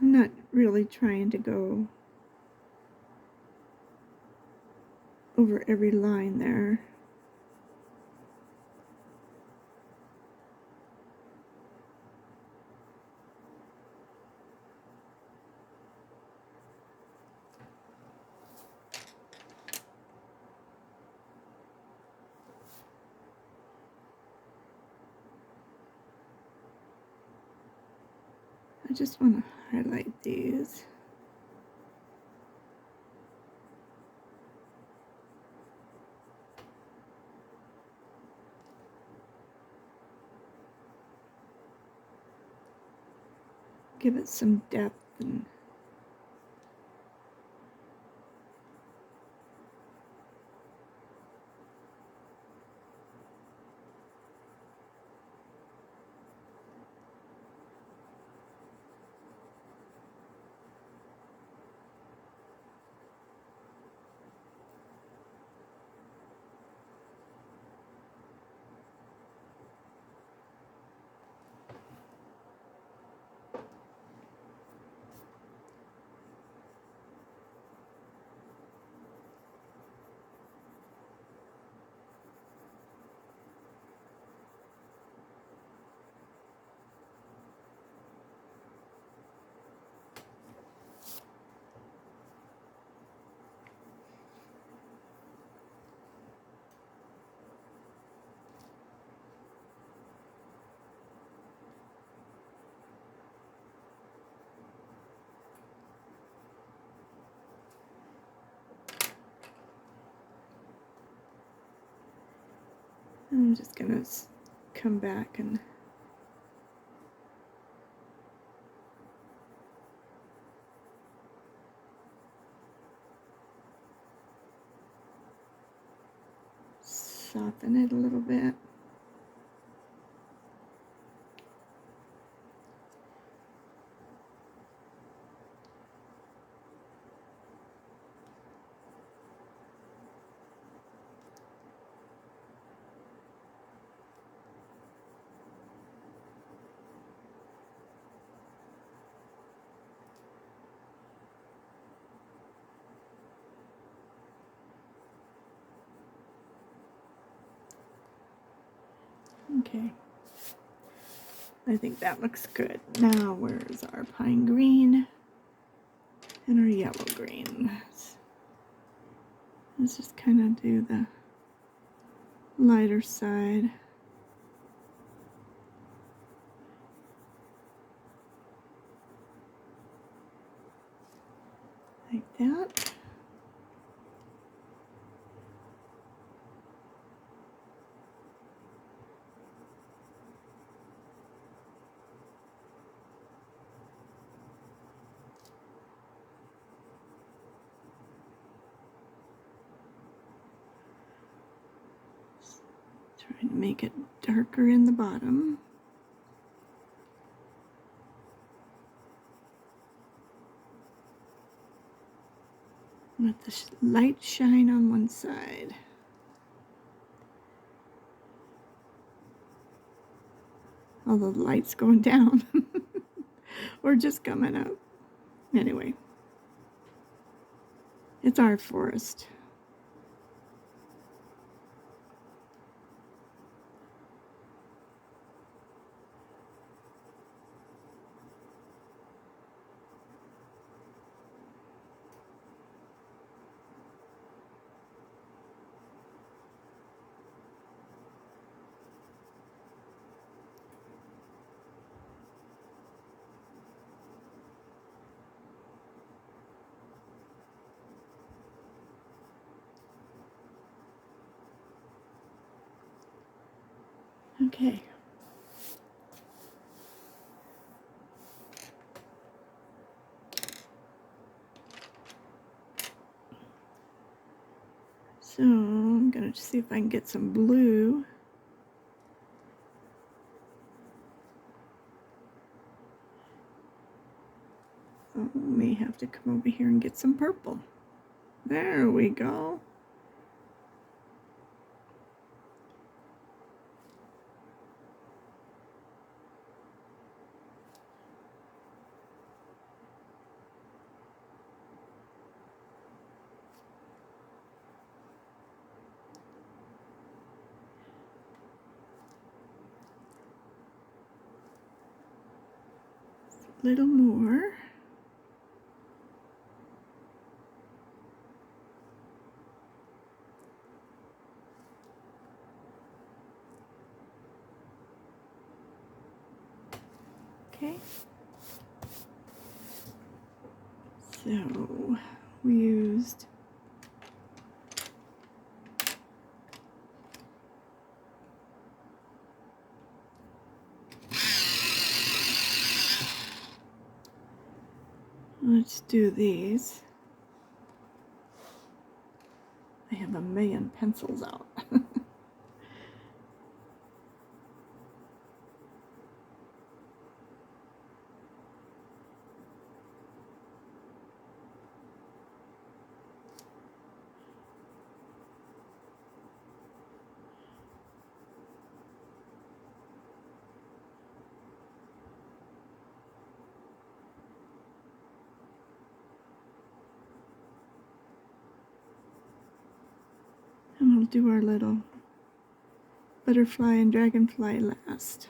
I'm not really trying to go over every line there. I just want to highlight these. Give it some depth and I'm just going to come back and soften it a little bit. Okay, I think that looks good. Now where's our pine green and our yellow green? Let's just kind of do the lighter side. Like that. Trying to make it darker in the bottom. Let the light shine on one side. Although the light's going down. Or just coming up. Anyway. It's our forest. Okay. So I'm going to see if I can get some blue. Oh, may have to come over here and get some purple. There we go. A little more. Okay. So we used let's do these. I have a million pencils out. And we'll do our little butterfly and dragonfly last.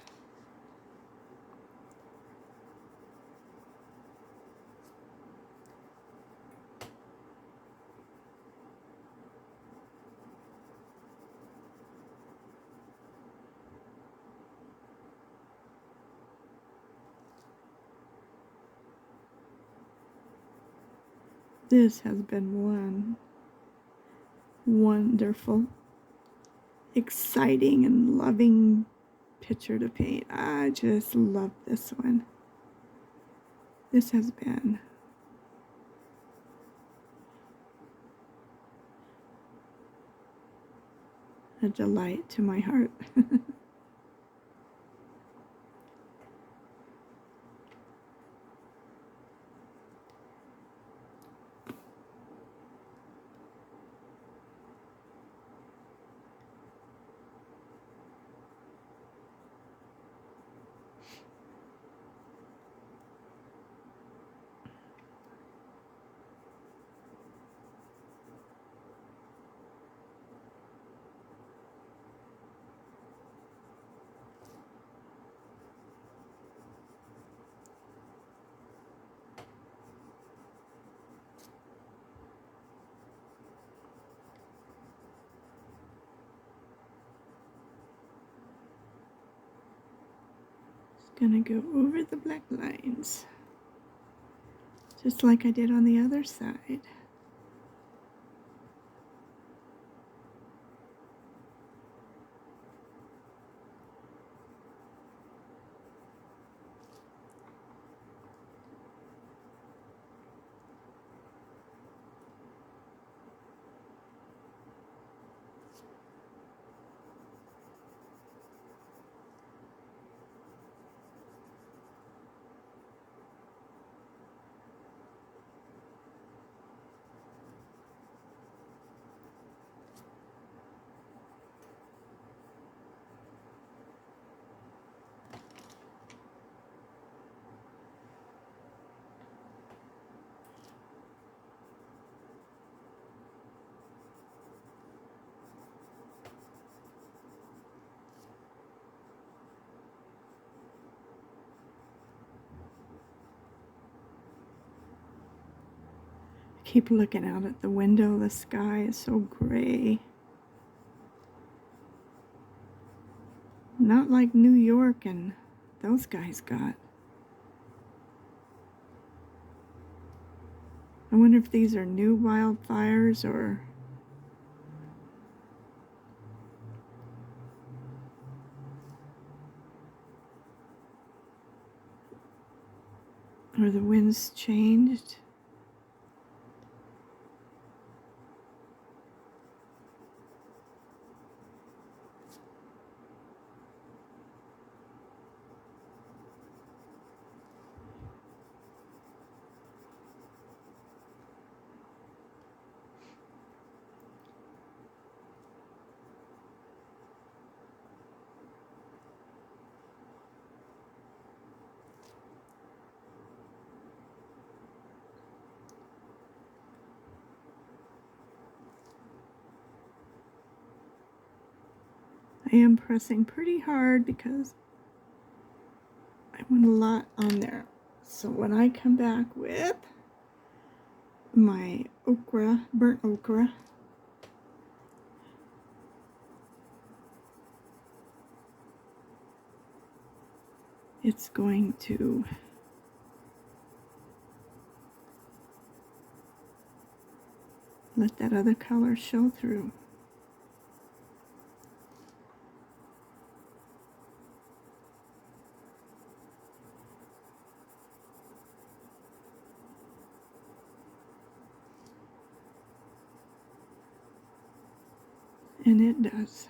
This has been one wonderful exciting and loving picture to paint. I just love this one. This has been a delight to my heart. Gonna go over the black lines, just like I did on the other side. Keep looking out at the window. The sky is so gray. Not like New York and those guys got. I wonder if these are new wildfires or the winds changed. I am pressing pretty hard because I want a lot on there. So when I come back with my okra, burnt okra, it's going to let that other color show through. And it does.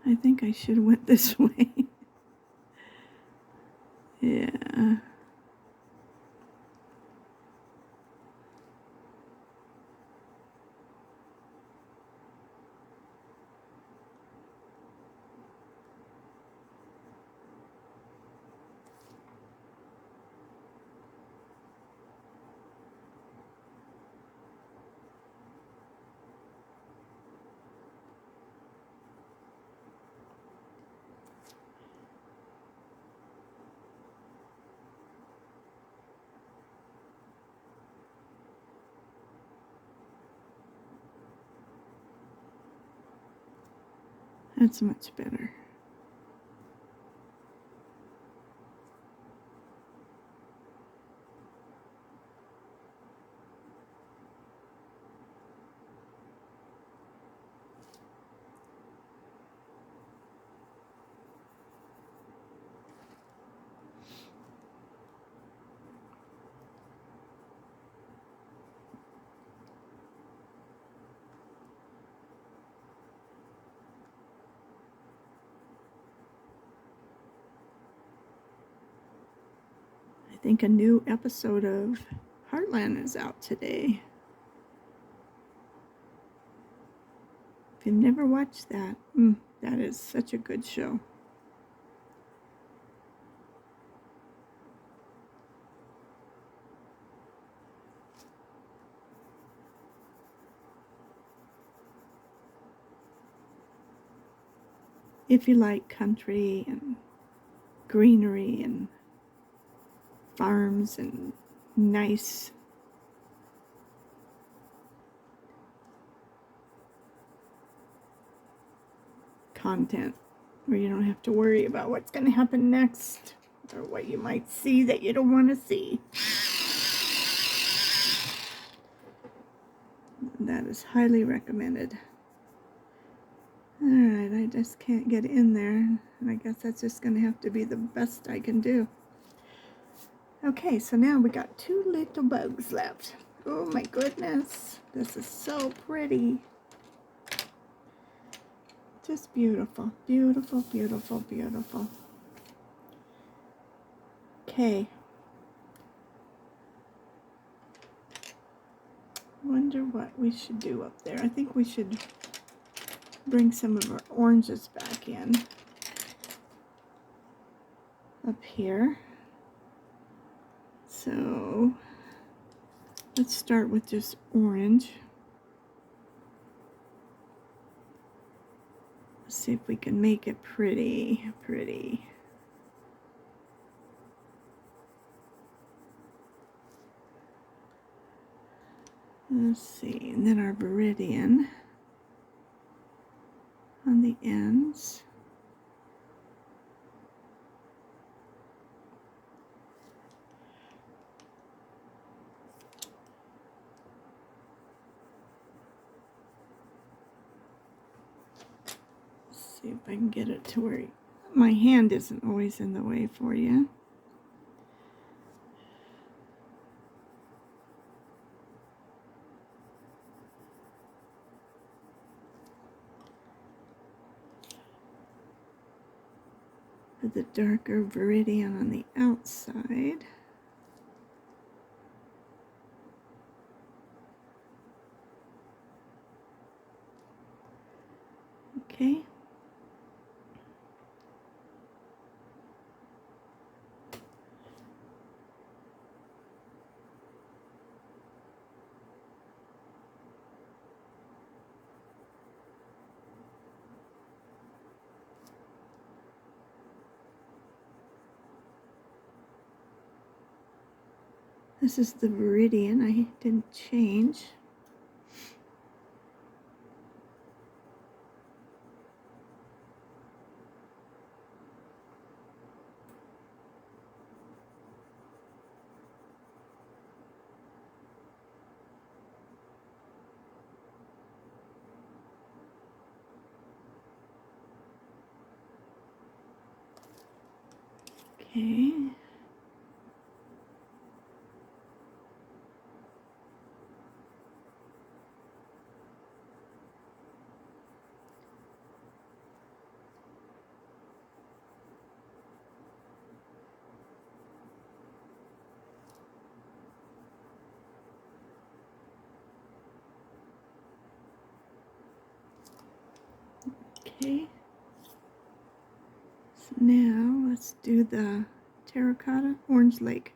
I think I should have went this way. Yeah. That's much better. I think a new episode of Heartland is out today. If you've never watched that, that is such a good show. If you like country and greenery and farms and nice content where you don't have to worry about what's going to happen next or what you might see that you don't want to see, that is highly recommended. Alright, I just can't get in there, and I guess that's just going to have to be the best I can do. Okay, so now we got 2 little bugs left. Oh my goodness, this is so pretty. Just beautiful, beautiful, beautiful, beautiful. Okay. Wonder what we should do up there. I think we should bring some of our oranges back in up here. So let's start with just orange. Let's see if we can make it pretty. Let's see, and then our viridian on the ends. See if I can get it to where my hand isn't always in the way for you. Put the darker viridian on the outside. Okay. This is the viridian. I didn't change. Okay. Okay. So now let's do the terracotta orange lake.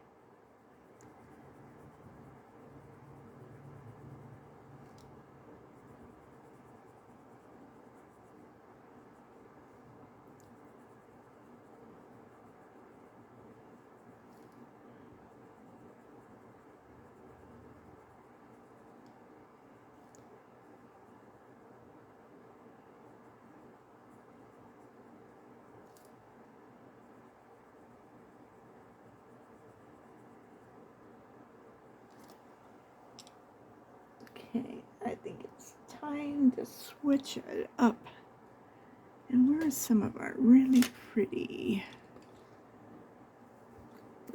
think it's time to switch it up. And where's some of our really pretty?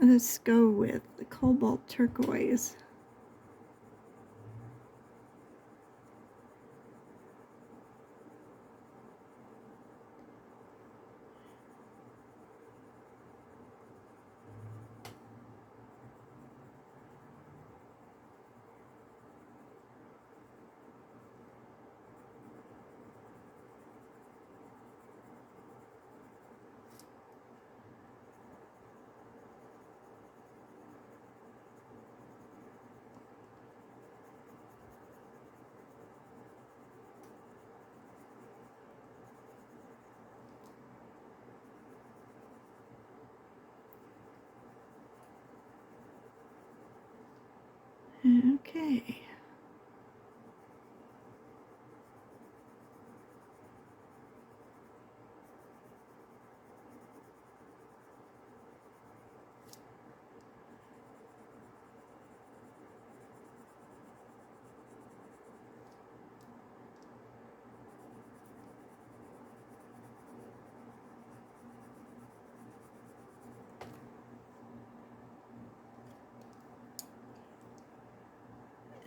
Let's go with the cobalt turquoise. Okay.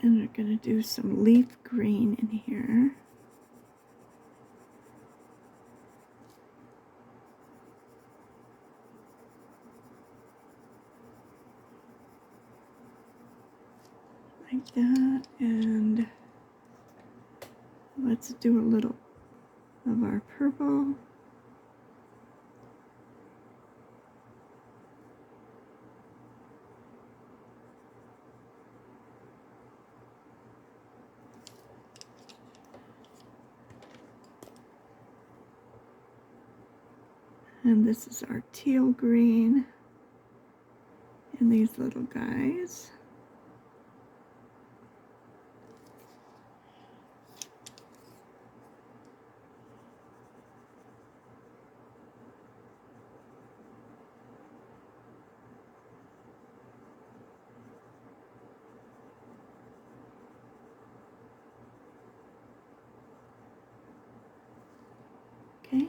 And we're going to do some leaf green in here. Like that. And let's do a little of our purple. And this is our teal green. And these little guys. Okay.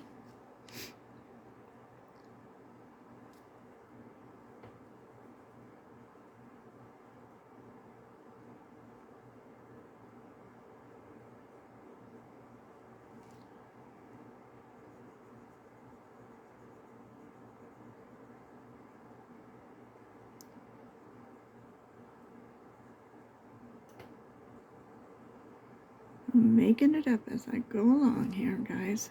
I'm making it up as I go along here, guys.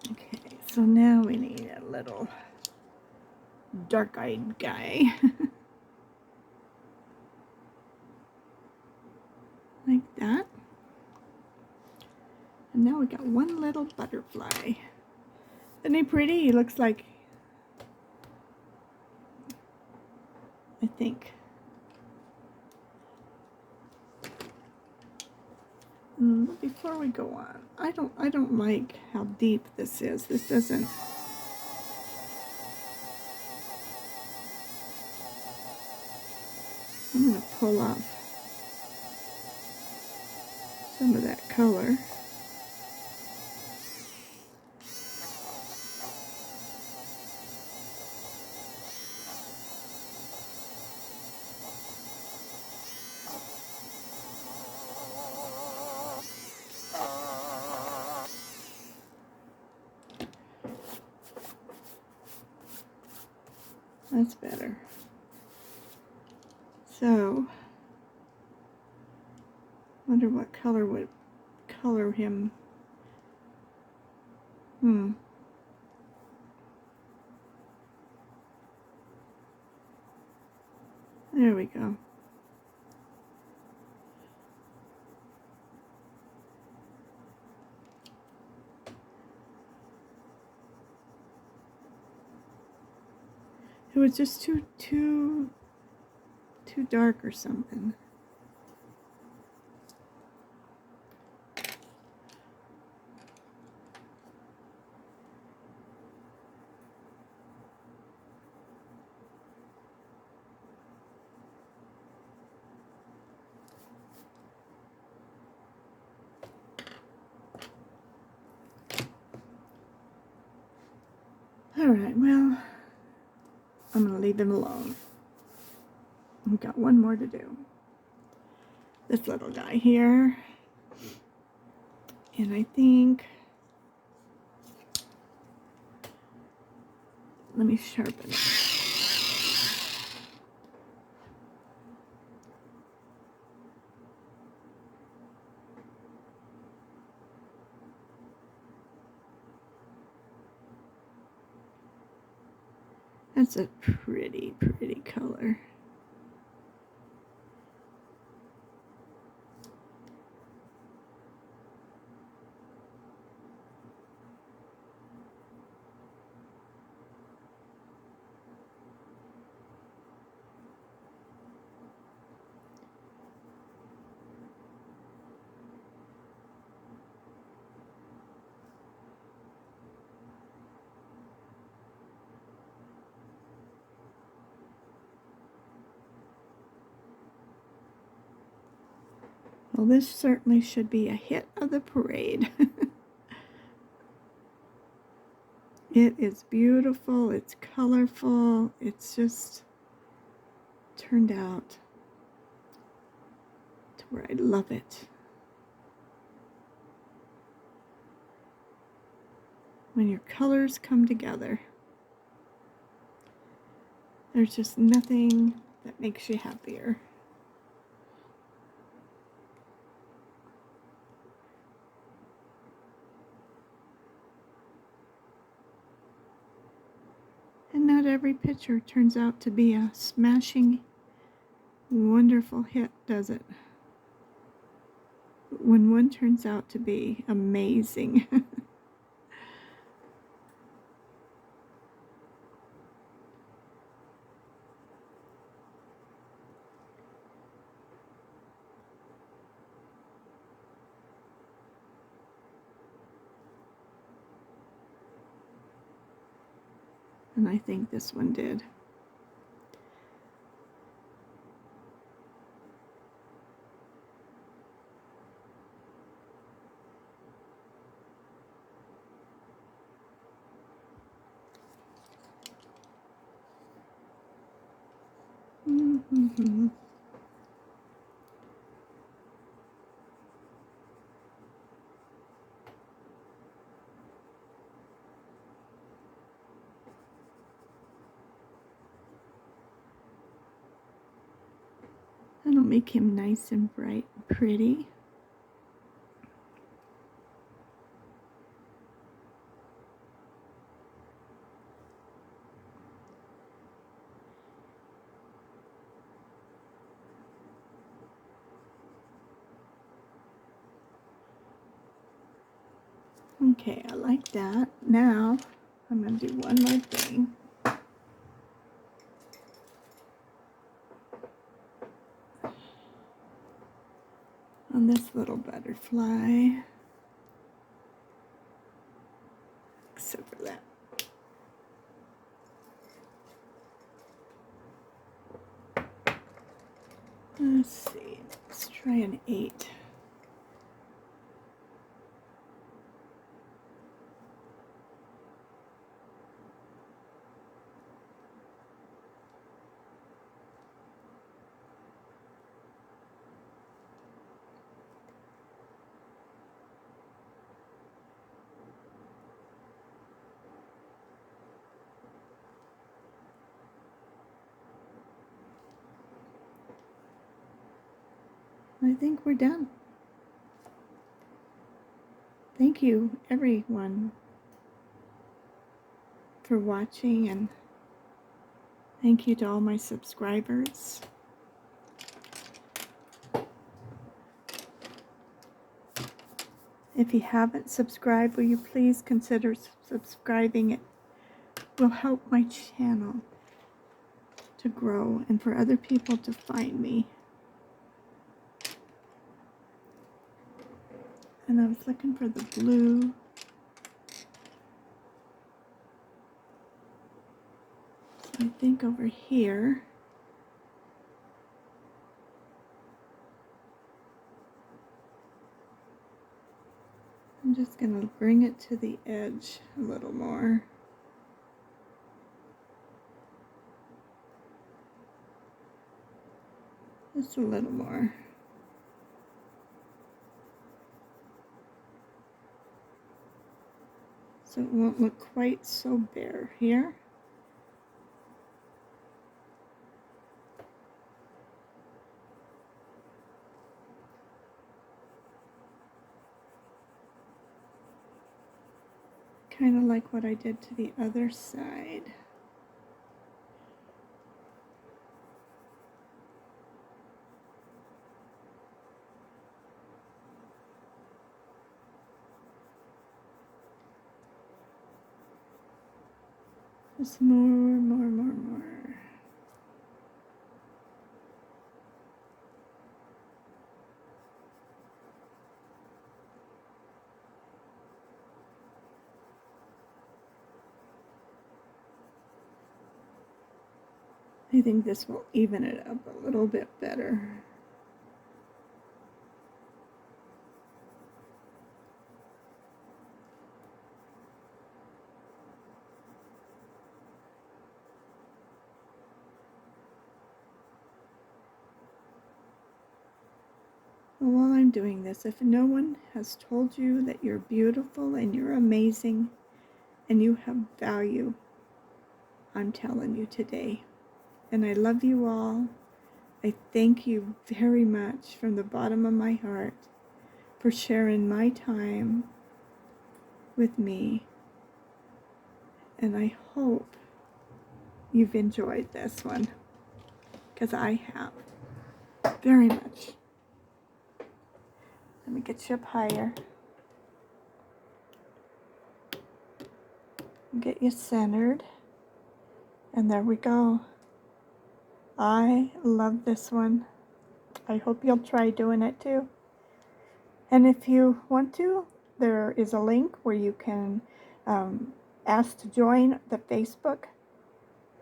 Okay, so now we need a little dark-eyed guy. Like that. And now we got one little butterfly. Isn't he pretty? He looks like, I think. Before we go on, I don't like how deep this is. This doesn't. I'm going to pull off some of that color. That's better. So, wonder what color would color him. There we go. It was just too dark or something. All right, well, I'm going to leave them alone. I've got one more to do. This little guy here. And I think, let me sharpen it. That's a pretty color. Well, this certainly should be a hit of the parade. It is beautiful, it's colorful, it's just turned out to where I love it. When your colors come together, there's just nothing that makes you happier. And not every picture turns out to be a smashing, wonderful hit, does it? When one turns out to be amazing. And I think this one did. Mm-hmm. That'll make him nice and bright and pretty. Okay, I like that. Now, I'm going to do one more thing. On this little butterfly. Except for that. Let's see. Let's try an 8. I think we're done. Thank you, everyone, for watching, and thank you to all my subscribers. If you haven't subscribed, will you please consider subscribing? It will help my channel to grow and for other people to find me. And I was looking for the blue. So I think over here. I'm just going to bring it to the edge a little more. Just a little more. So it won't look quite so bare here. Kind of like what I did to the other side. Just more. I think this will even it up a little bit better. Well, while I'm doing this, if no one has told you that you're beautiful and you're amazing and you have value, I'm telling you today. And I love you all. I thank you very much from the bottom of my heart for sharing my time with me. And I hope you've enjoyed this one, because I have very much. Let me get you up higher. Get you centered. And there we go. I love this one. I hope you'll try doing it too. And if you want to, there is a link where you can ask to join the Facebook.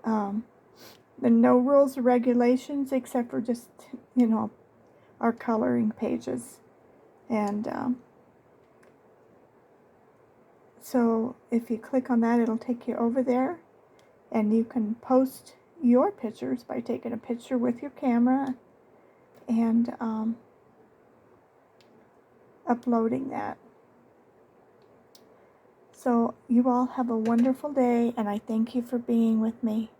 The no rules or regulations except for just, our coloring pages. And so if you click on that, it'll take you over there. And you can post your pictures by taking a picture with your camera and uploading that. So you all have a wonderful day, and I thank you for being with me.